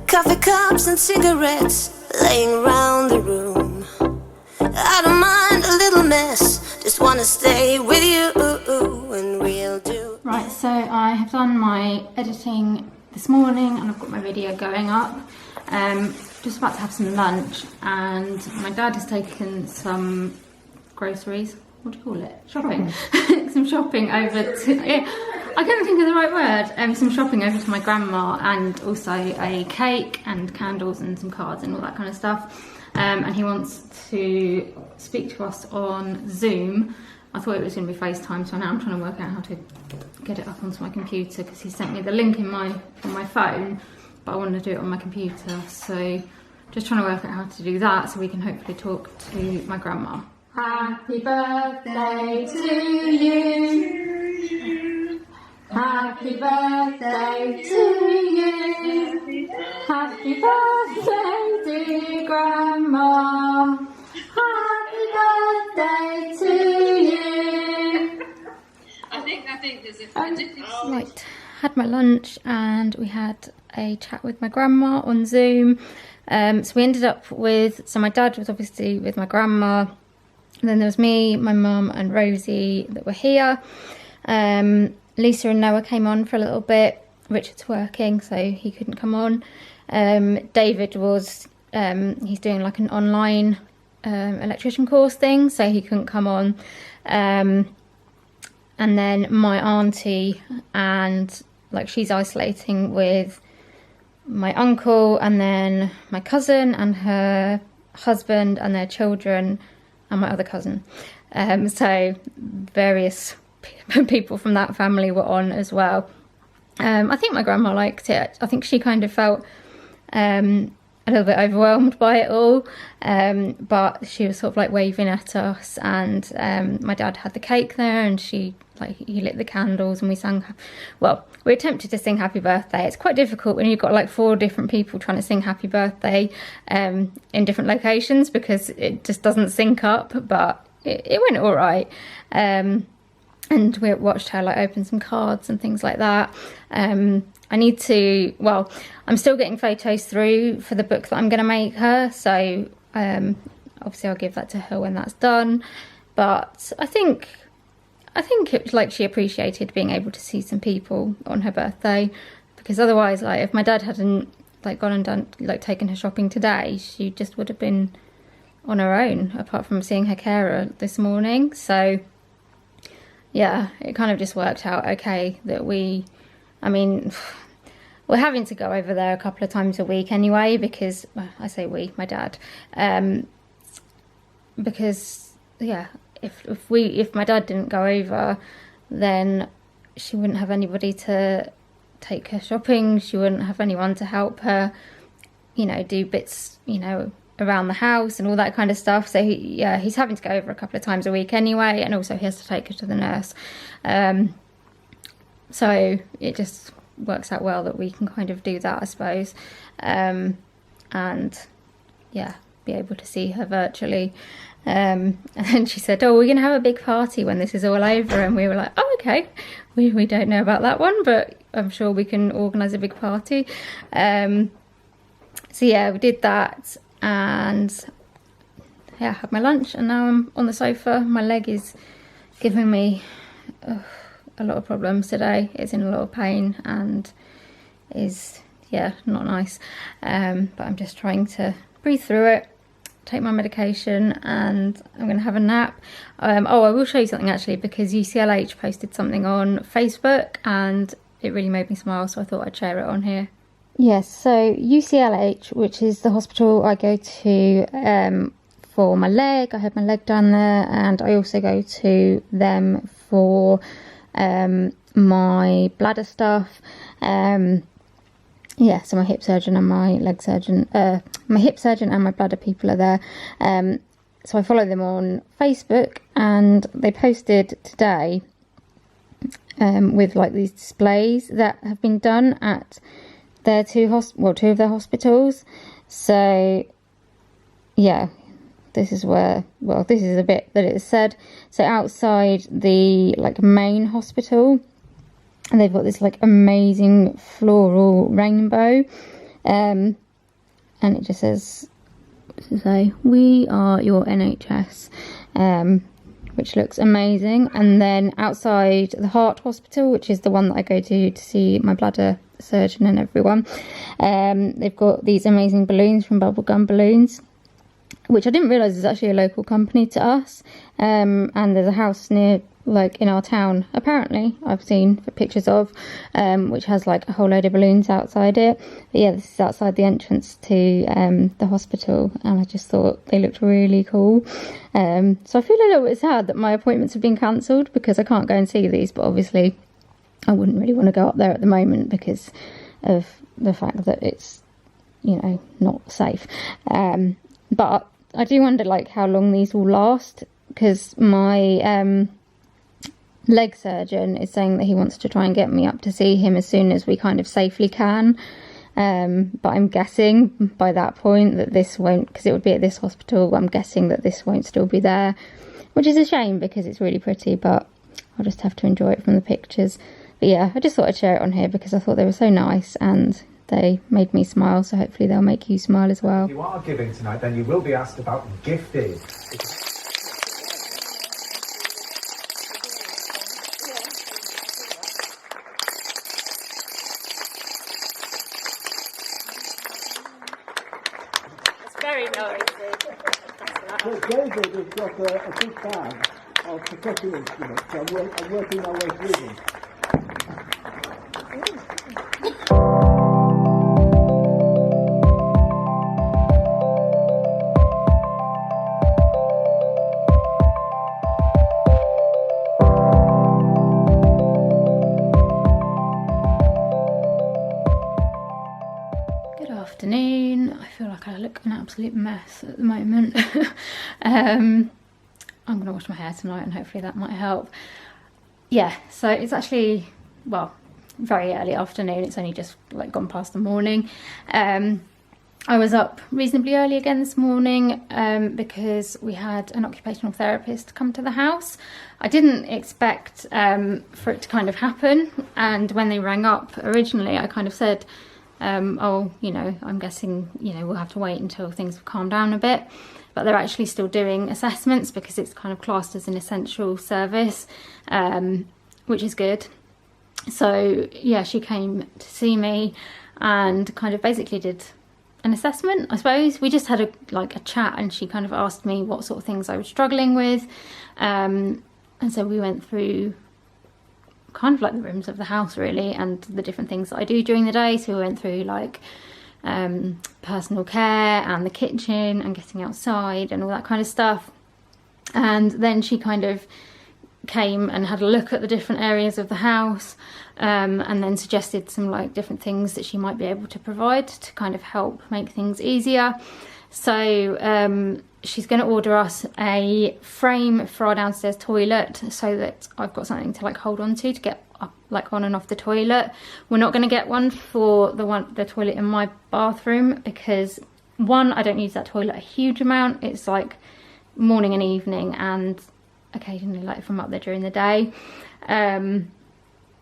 Coffee cups and cigarettes laying around the room. I don't mind a little mess, just wanna stay with you, and we'll do. Right, so I have done my editing this morning and I've got my video going up. Just about to have some lunch, and my dad has taken some groceries. What do you call it? Shopping. Some shopping over to, yeah, I couldn't think of the right word. Some shopping over to my grandma, and also a cake and candles and some cards and all that kind of stuff. And he wants to speak to us on Zoom. I thought it was going to be FaceTime, so now I'm trying to work out how to get it up onto my computer, because he sent me the link on my phone, but I want to do it on my computer. So just trying to work out how to do that so we can hopefully talk to my grandma. Happy birthday to you. Happy birthday to you. Happy birthday, dear Grandma. Happy birthday to you. I think there's a Right, had my lunch and we had a chat with my grandma on Zoom. So we ended up with, so my dad was obviously with my grandma, and then there was me, my mum and Rosie that were here. Lisa and Noah came on for a little bit. Richard's working, so he couldn't come on. David was, he's doing like an online electrician course thing, so he couldn't come on. And then my auntie, and like she's isolating with my uncle and then my cousin and her husband and their children and my other cousin. So various people from that family were on as well. I think my grandma liked it. I think she kind of felt a little bit overwhelmed by it all, but she was sort of like waving at us, and my dad had the cake there, and he lit the candles, and we sang, well, we attempted to sing happy birthday. It's quite difficult when you've got like 4 different people trying to sing happy birthday in different locations, because it just doesn't sync up, but it went all right. And we watched her like open some cards and things like that. I need to, well, I'm still getting photos through for the book that I'm going to make her, so obviously I'll give that to her when that's done. But I think it was like she appreciated being able to see some people on her birthday, because otherwise, like, if my dad hadn't like gone and done, like, taken her shopping today, she just would have been on her own, apart from seeing her carer this morning. So yeah, it kind of just worked out okay that we're having to go over there a couple of times a week anyway, because, well, I say we, my dad, because yeah, if my dad didn't go over, then she wouldn't have anybody to take her shopping, she wouldn't have anyone to help her, you know, do bits, you know, around the house and all that kind of stuff. So he's having to go over a couple of times a week anyway, and also he has to take her to the nurse. So it just works out well that we can kind of do that, I suppose, and yeah, be able to see her virtually. And then she said, oh, we're gonna have a big party when this is all over, and we were like, oh, okay, we don't know about that one, but I'm sure we can organise a big party. So yeah, we did that, and yeah, had my lunch, and now I'm on the sofa. My leg is giving me a lot of problems today. It's in a lot of pain and is, yeah, not nice, but I'm just trying to breathe through it, take my medication, and I'm going to have a nap. Oh, I will show you something actually, because UCLH posted something on Facebook and it really made me smile, so I thought I'd share it on here. Yes, so UCLH, which is the hospital I go to for my leg. I had my leg done there, and I also go to them for my bladder stuff. Yeah, so my hip surgeon and my leg surgeon, my hip surgeon and my bladder people are there. So I follow them on Facebook, and they posted today with like these displays that have been done at their two of their hospitals. So yeah, this is where, well, this is a bit that it said. So outside the like main hospital, and they've got this like amazing floral rainbow, and it just says, we are your NHS, which looks amazing. And then outside the heart hospital, which is the one that I go to see my bladder surgeon and everyone, they've got these amazing balloons from Bubblegum Balloons, which I didn't realise is actually a local company to us, and there's a house near, like, in our town, apparently, I've seen pictures of, which has like a whole load of balloons outside it. But yeah, this is outside the entrance to the hospital, and I just thought they looked really cool. So I feel a little bit sad that my appointments have been cancelled, because I can't go and see these, but obviously I wouldn't really want to go up there at the moment because of the fact that it's, you know, not safe. But I do wonder like how long these will last, because my leg surgeon is saying that he wants to try and get me up to see him as soon as we kind of safely can. But I'm guessing by that point that this won't, because it would be at this hospital, I'm guessing that this won't still be there, which is a shame because it's really pretty, but I'll just have to enjoy it from the pictures. But yeah, I just thought I'd share it on here because I thought they were so nice and they made me smile, so hopefully they'll make you smile as well. If you are giving tonight, then you will be asked about gifted. Very noisy. So David has got a big bag of percussion instruments, so I'm working my way through them. afternoon. I feel like I look an absolute mess at the moment. I'm gonna wash my hair tonight and hopefully that might help. Yeah, so it's actually, well, very early afternoon. It's only just like gone past the morning. I was up reasonably early again this morning because we had an occupational therapist come to the house. I didn't expect for it to kind of happen, and when they rang up originally I kind of said, oh, you know, I'm guessing, you know, we'll have to wait until things have calmed down a bit. But they're actually still doing assessments because it's kind of classed as an essential service, which is good. So yeah, she came to see me and kind of basically did an assessment, I suppose. We just had a chat, and she kind of asked me what sort of things I was struggling with, and so we went through kind of like the rooms of the house really, and the different things that I do during the day. So we went through like personal care and the kitchen and getting outside and all that kind of stuff. And then she kind of came and had a look at the different areas of the house, and then suggested some like different things that she might be able to provide to kind of help make things easier. So she's going to order us a frame for our downstairs toilet so that I've got something to like hold on to get up, like on and off the toilet. We're not going to get one for the toilet in my bathroom because, one, I don't use that toilet a huge amount. It's like morning and evening, and occasionally like if I'm up there during the day, and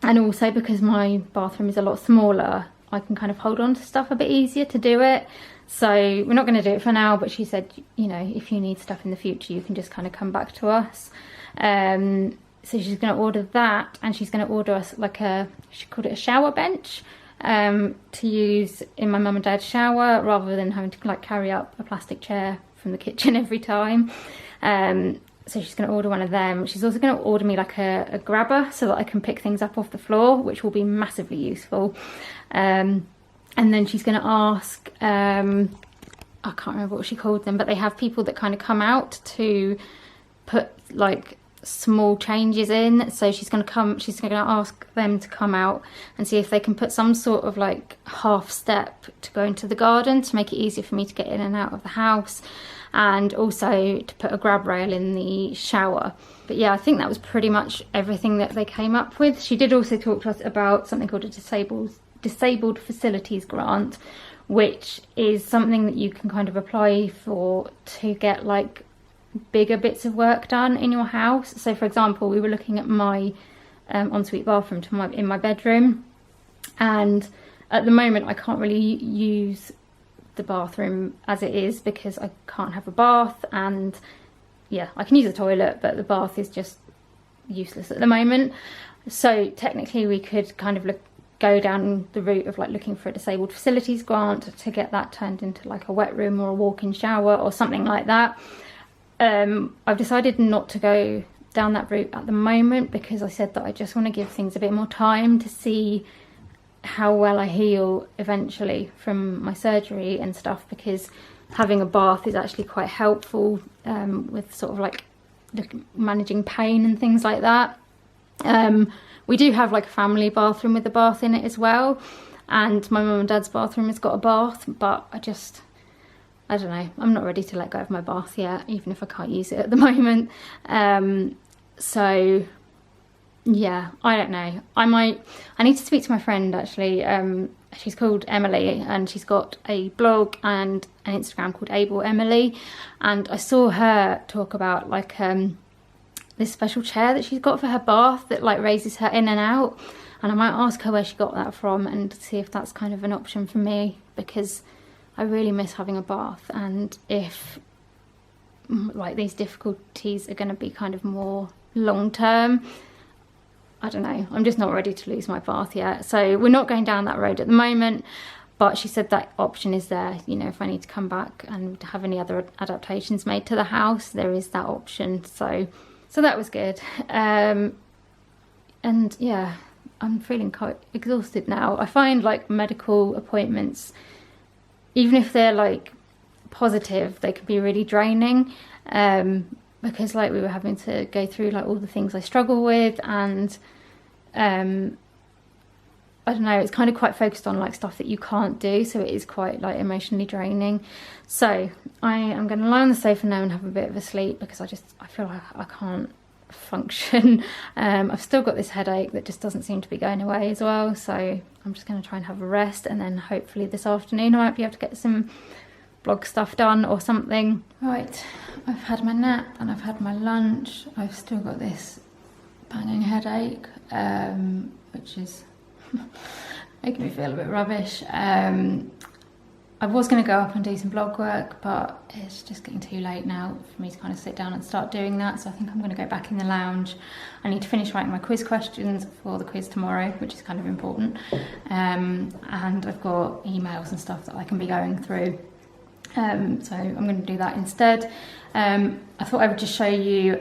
also because my bathroom is a lot smaller, I can kind of hold on to stuff a bit easier to do it. So we're not going to do it for now, but she said, you know, if you need stuff in the future you can just kind of come back to us. So she's going to order that, and she's going to order us like she called it a shower bench, to use in my mum and dad's shower rather than having to like carry up a plastic chair from the kitchen every time. So she's going to order one of them. She's also going to order me like a grabber so that I can pick things up off the floor, which will be massively useful. And then she's going to ask, I can't remember what she called them, but they have people that kind of come out to put like small changes in. So she's going to ask them to come out and see if they can put some sort of like half step to go into the garden to make it easier for me to get in and out of the house, and also to put a grab rail in the shower. But yeah, I think that was pretty much everything that they came up with. She did also talk to us about something called a disabled facilities grant, which is something that you can kind of apply for to get like bigger bits of work done in your house. So for example, we were looking at my ensuite bathroom in my bedroom, and at the moment I can't really use the bathroom as it is because I can't have a bath, and yeah, I can use the toilet but the bath is just useless at the moment. So technically we could kind of go down the route of like looking for a disabled facilities grant to get that turned into like a wet room or a walk-in shower or something like that. I've decided not to go down that route at the moment because I said that I just want to give things a bit more time to see how well I heal eventually from my surgery and stuff, because having a bath is actually quite helpful with sort of like managing pain and things like that. We do have like a family bathroom with a bath in it as well, and my mum and dad's bathroom has got a bath, but I don't know, I'm not ready to let go of my bath yet, even if I can't use it at the moment. So yeah, I don't know. I need to speak to my friend actually. She's called Emily, and she's got a blog and an Instagram called Able Emily, and I saw her talk about like this special chair that she's got for her bath that like raises her in and out, and I might ask her where she got that from and see if that's kind of an option for me, because I really miss having a bath. And if like these difficulties are going to be kind of more long term, I don't know, I'm just not ready to lose my bath yet. So we're not going down that road at the moment, but she said that option is there, you know, if I need to come back and have any other adaptations made to the house, there is that option. So that was good. And yeah, I'm feeling quite exhausted now. I find like medical appointments, even if they're like positive, they can be really draining, because like we were having to go through like all the things I struggle with, and I I don't know, it's kind of quite focused on like stuff that you can't do, so it is quite like emotionally draining. So I am going to lie on the sofa now and have a bit of a sleep, because I feel like I can't function. I've still got this headache that just doesn't seem to be going away as well, so I'm just going to try and have a rest, and then hopefully this afternoon I might be able to get some blog stuff done or something. Right, I've had my nap and I've had my lunch. I've still got this banging headache, which is making me feel a bit rubbish. I was going to go up and do some blog work, but it's just getting too late now for me to kind of sit down and start doing that, so I think I'm going to go back in the lounge. I need to finish writing my quiz questions for the quiz tomorrow, which is kind of important, and I've got emails and stuff that I can be going through, so I'm going to do that instead. I thought I would just show you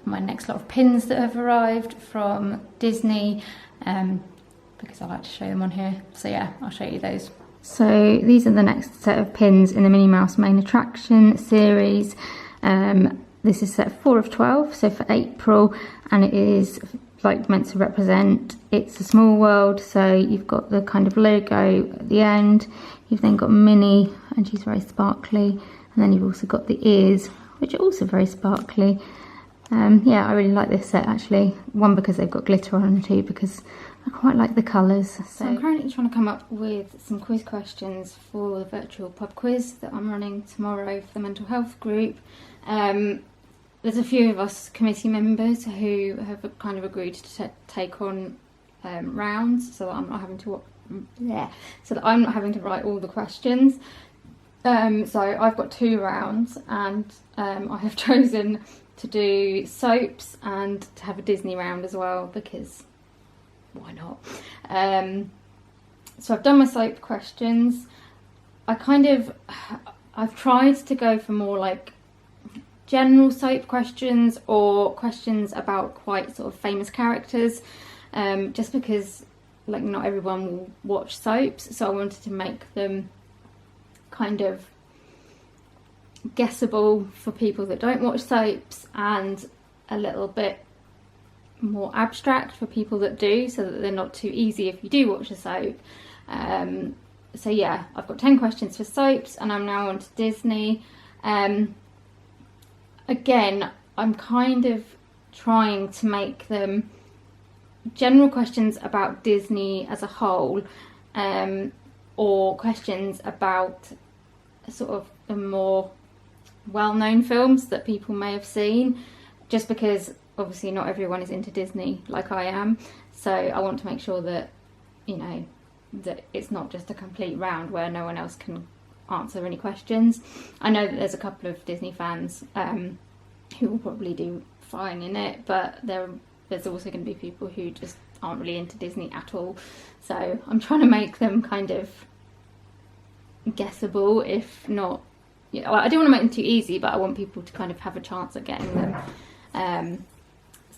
my next lot of pins that have arrived from Disney, because I like to show them on here, so yeah, I'll show you those. So these are the next set of pins in the Minnie Mouse Main Attraction series. This is set 4 of 12, so for April, and it is like meant to represent It's a Small World. So you've got the kind of logo at the end, you've then got Minnie, and she's very sparkly, and then you've also got the ears, which are also very sparkly. Yeah, I really like this set actually. One, because they've got glitter on, and two, because I quite like the colours. So I'm currently trying to come up with some quiz questions for the virtual pub quiz that I'm running tomorrow for the mental health group. There's a few of us committee members who have kind of agreed to take on rounds, so that I'm not having to write all the questions. So I've got 2 rounds, and I have chosen to do soaps and to have a Disney round as well, because why not? So I've done my soap questions. I've tried to go for more like general soap questions, or questions about quite sort of famous characters, just because like not everyone will watch soaps, so I wanted to make them kind of guessable for people that don't watch soaps, and a little bit more abstract for people that do, so that they're not too easy if you do watch a soap. So yeah, I've got 10 questions for soaps, and I'm now on to Disney. Again, I'm kind of trying to make them general questions about Disney as a whole, or questions about sort of the more well-known films that people may have seen, just because obviously not everyone is into Disney like I am, so I want to make sure that, you know, that it's not just a complete round where no one else can answer any questions. I know that there's a couple of Disney fans who will probably do fine in it, but there's also going to be people who just aren't really into Disney at all, so I'm trying to make them kind of guessable, if not, you know, I don't want to make them too easy, but I want people to kind of have a chance at getting them.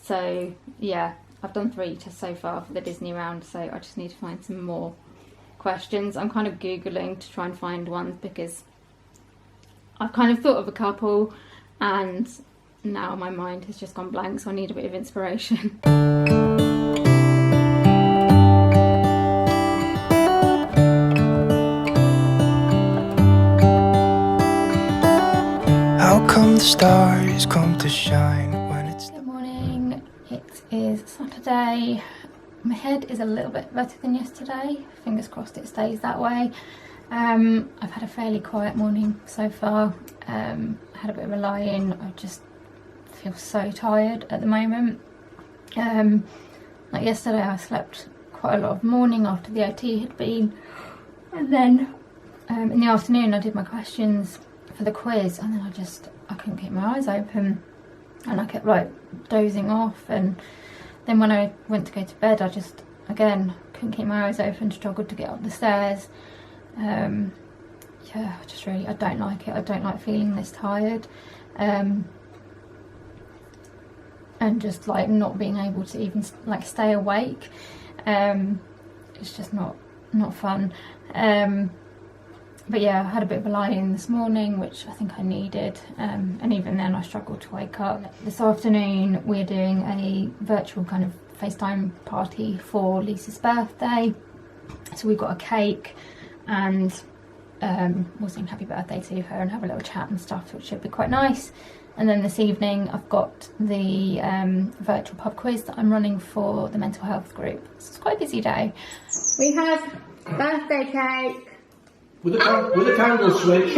So yeah, I've done 3 so far for the Disney round, so I just need to find some more questions. I'm kind of Googling to try and find ones, because I've kind of thought of a couple and now my mind has just gone blank, so I need a bit of inspiration. How come the stars come to shine when it's... Good morning, it is Saturday. My head is a little bit better than yesterday, fingers crossed it stays that way. I've had a fairly quiet morning so far. I had a bit of a lie-in. I just feel so tired at the moment. Like yesterday I slept quite a lot of morning after the OT had been, and then in the afternoon I did my questions for the quiz, and then I couldn't keep my eyes open, and I kept like dozing off, and then when I went to go to bed I just again couldn't keep my eyes open, struggled to get up the stairs. Yeah, I don't like it. I don't like feeling this tired, and just like not being able to even like stay awake. It's just not fun. But yeah, I had a bit of a lie-in this morning, which I think I needed, and even then I struggled to wake up. This afternoon we're doing a virtual kind of FaceTime party for Lisa's birthday, So we've got a cake, and we'll sing happy birthday to her and have a little chat and stuff, which should be quite nice. And then this evening I've got the virtual pub quiz that I'm running for the mental health group. So it's quite a busy day. We have birthday cake. With a candle switch.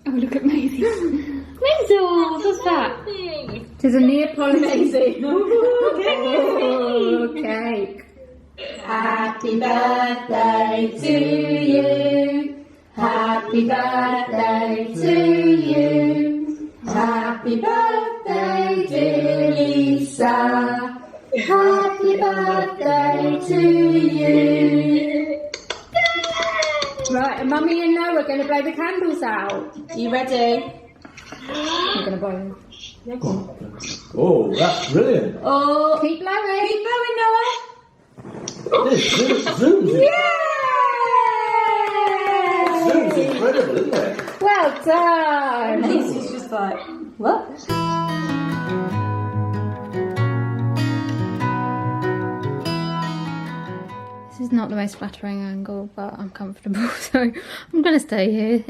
Oh, look at Maisie. Measles, what's that? There's a Neapolitan Maisie. Oh, cake. Happy birthday to you. Happy birthday to you. Happy birthday, dear Lisa. Happy birthday to you. Right, and Mummy and Noah are going to blow the candles out. Are you ready? I'm going to blow them. Oh, that's brilliant. Oh, keep blowing. Keep blowing, Noah. This zooms in. Yay! Zooms incredible, isn't it? Well done. Maisie's just like, what? This is not the most flattering angle, but I'm comfortable, so I'm going to stay here.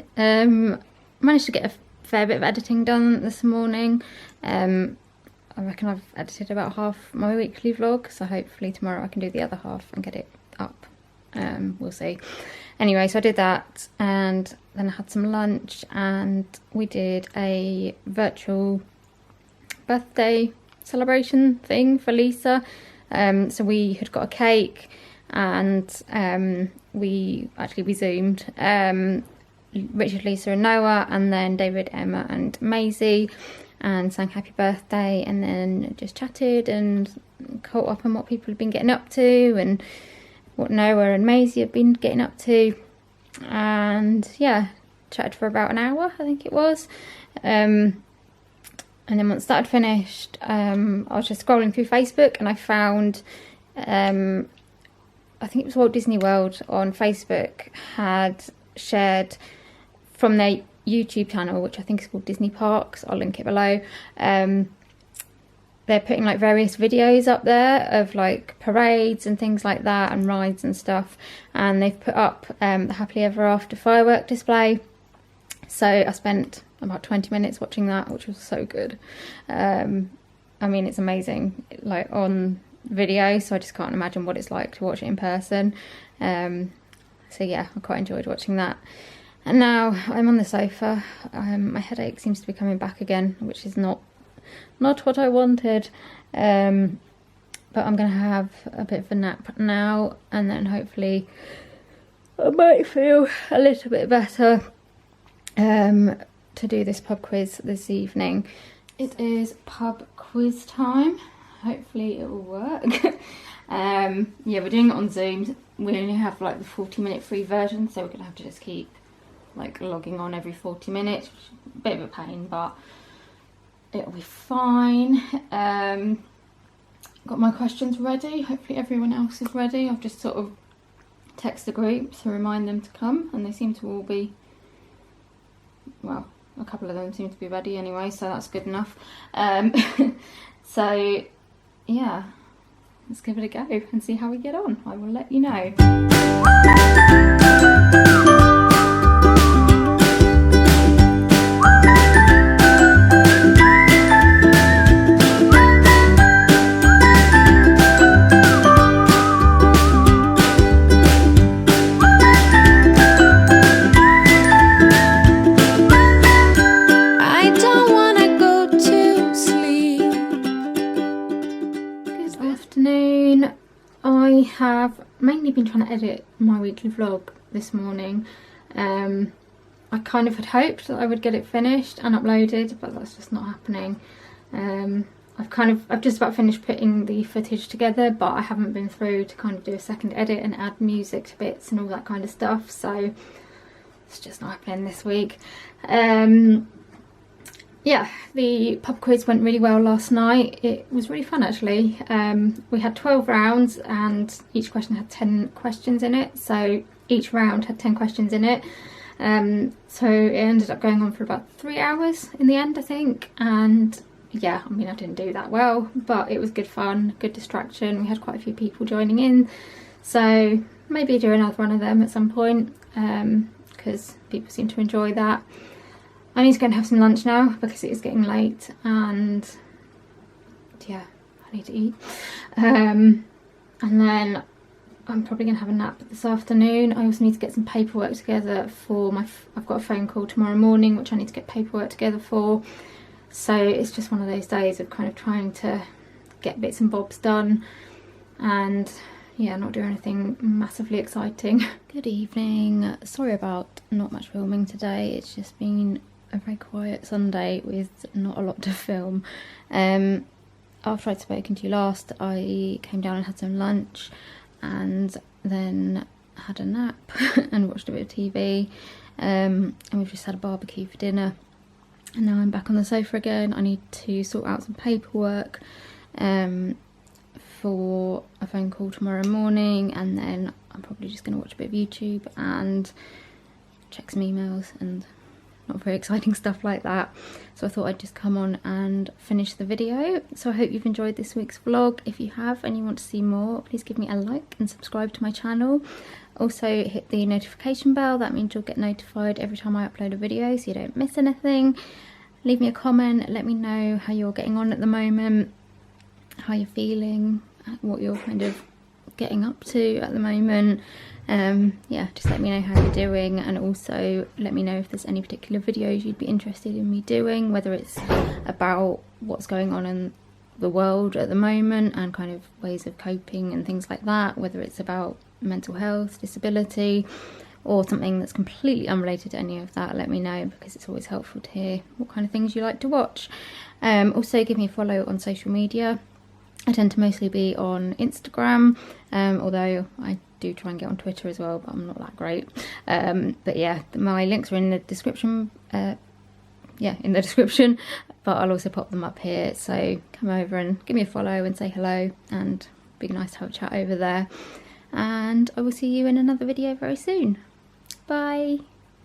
Managed to get a fair bit of editing done this morning. I reckon I've edited about half my weekly vlog, so hopefully tomorrow I can do the other half and get it up. We'll see. Anyway, so I did that, and then I had some lunch, and we did a virtual birthday celebration thing for Lisa. So we had got a cake, and we zoomed Richard, Lisa and Noah, and then David, Emma and Maisie, and sang happy birthday, and then just chatted and caught up on what people had been getting up to and what Noah and Maisie have been getting up to. And yeah, chatted for about an hour, I think it was. And then once that had finished, I was just scrolling through Facebook, and I found I think it was Walt Disney World on Facebook had shared from their YouTube channel, which I think is called Disney Parks. I'll link it below. They're putting like various videos up there of like parades and things like that, and rides and stuff. And they've put up the Happily Ever After firework display. So I spent about 20 minutes watching that, which was so good. I mean, it's amazing, like on video, so I just can't imagine what it's like to watch it in person. So yeah, I quite enjoyed watching that. And now I'm on the sofa. My headache seems to be coming back again, which is not what I wanted. But I'm going to have a bit of a nap now, and then hopefully I might feel a little bit better to do this pub quiz this evening. It is pub quiz time. Hopefully it will work. Yeah, we're doing it on Zoom. We only have like the 40-minute free version, so we're going to have to just keep like logging on every 40 minutes. A bit of a pain, but it'll be fine. Got my questions ready. Hopefully everyone else is ready. I've just sort of texted the group to remind them to come, and they seem to all be, well, a couple of them seem to be ready anyway, so that's good enough. So yeah, let's give it a go and see how we get on. I will let you know. I have mainly been trying to edit my weekly vlog this morning. I kind of had hoped that I would get it finished and uploaded, but that's just not happening. I've just about finished putting the footage together, but I haven't been through to kind of do a second edit and add music to bits and all that kind of stuff, so it's just not happening this week. Yeah, the pub quiz went really well last night. It was really fun actually. We had 12 rounds and each question had 10 questions in it. So each round had 10 questions in it. So it ended up going on for about 3 hours in the end, I think. And yeah, I mean, I didn't do that well, but it was good fun, good distraction. We had quite a few people joining in. So maybe do another one of them at some point, because people seem to enjoy that. I need to go and have some lunch now because it is getting late, and yeah, I need to eat. And then I'm probably going to have a nap this afternoon. I also need to get some paperwork together for I've got a phone call tomorrow morning which I need to get paperwork together for. So it's just one of those days of kind of trying to get bits and bobs done, and yeah, not do anything massively exciting. Good evening. Sorry about not much filming today. It's just been a very quiet Sunday with not a lot to film. After I'd spoken to you last, I came down and had some lunch, and then had a nap and watched a bit of TV, and we've just had a barbecue for dinner, and now I'm back on the sofa again. I need to sort out some paperwork for a phone call tomorrow morning, and then I'm probably just going to watch a bit of YouTube and check some emails and not very exciting stuff like that. So I thought I'd just come on and finish the video. So I hope you've enjoyed this week's vlog. If you have and you want to see more, please give me a like and subscribe to my channel. Also hit the notification bell, that means you'll get notified every time I upload a video so you don't miss anything. Leave me a comment, let me know how you're getting on at the moment, how you're feeling, what you're kind of getting up to at the moment. Yeah, just let me know how you're doing, and also let me know if there's any particular videos you'd be interested in me doing, whether it's about what's going on in the world at the moment and kind of ways of coping and things like that, whether it's about mental health, disability, or something that's completely unrelated to any of that. Let me know, because it's always helpful to hear what kind of things you like to watch. Also give me a follow on social media. I tend to mostly be on Instagram, although I do try and get on Twitter as well, but I'm not that great. But yeah, my links are in the description, but I'll also pop them up here, so come over and give me a follow and say hello, and it'd be nice to have a chat over there. And I will see you in another video very soon. Bye!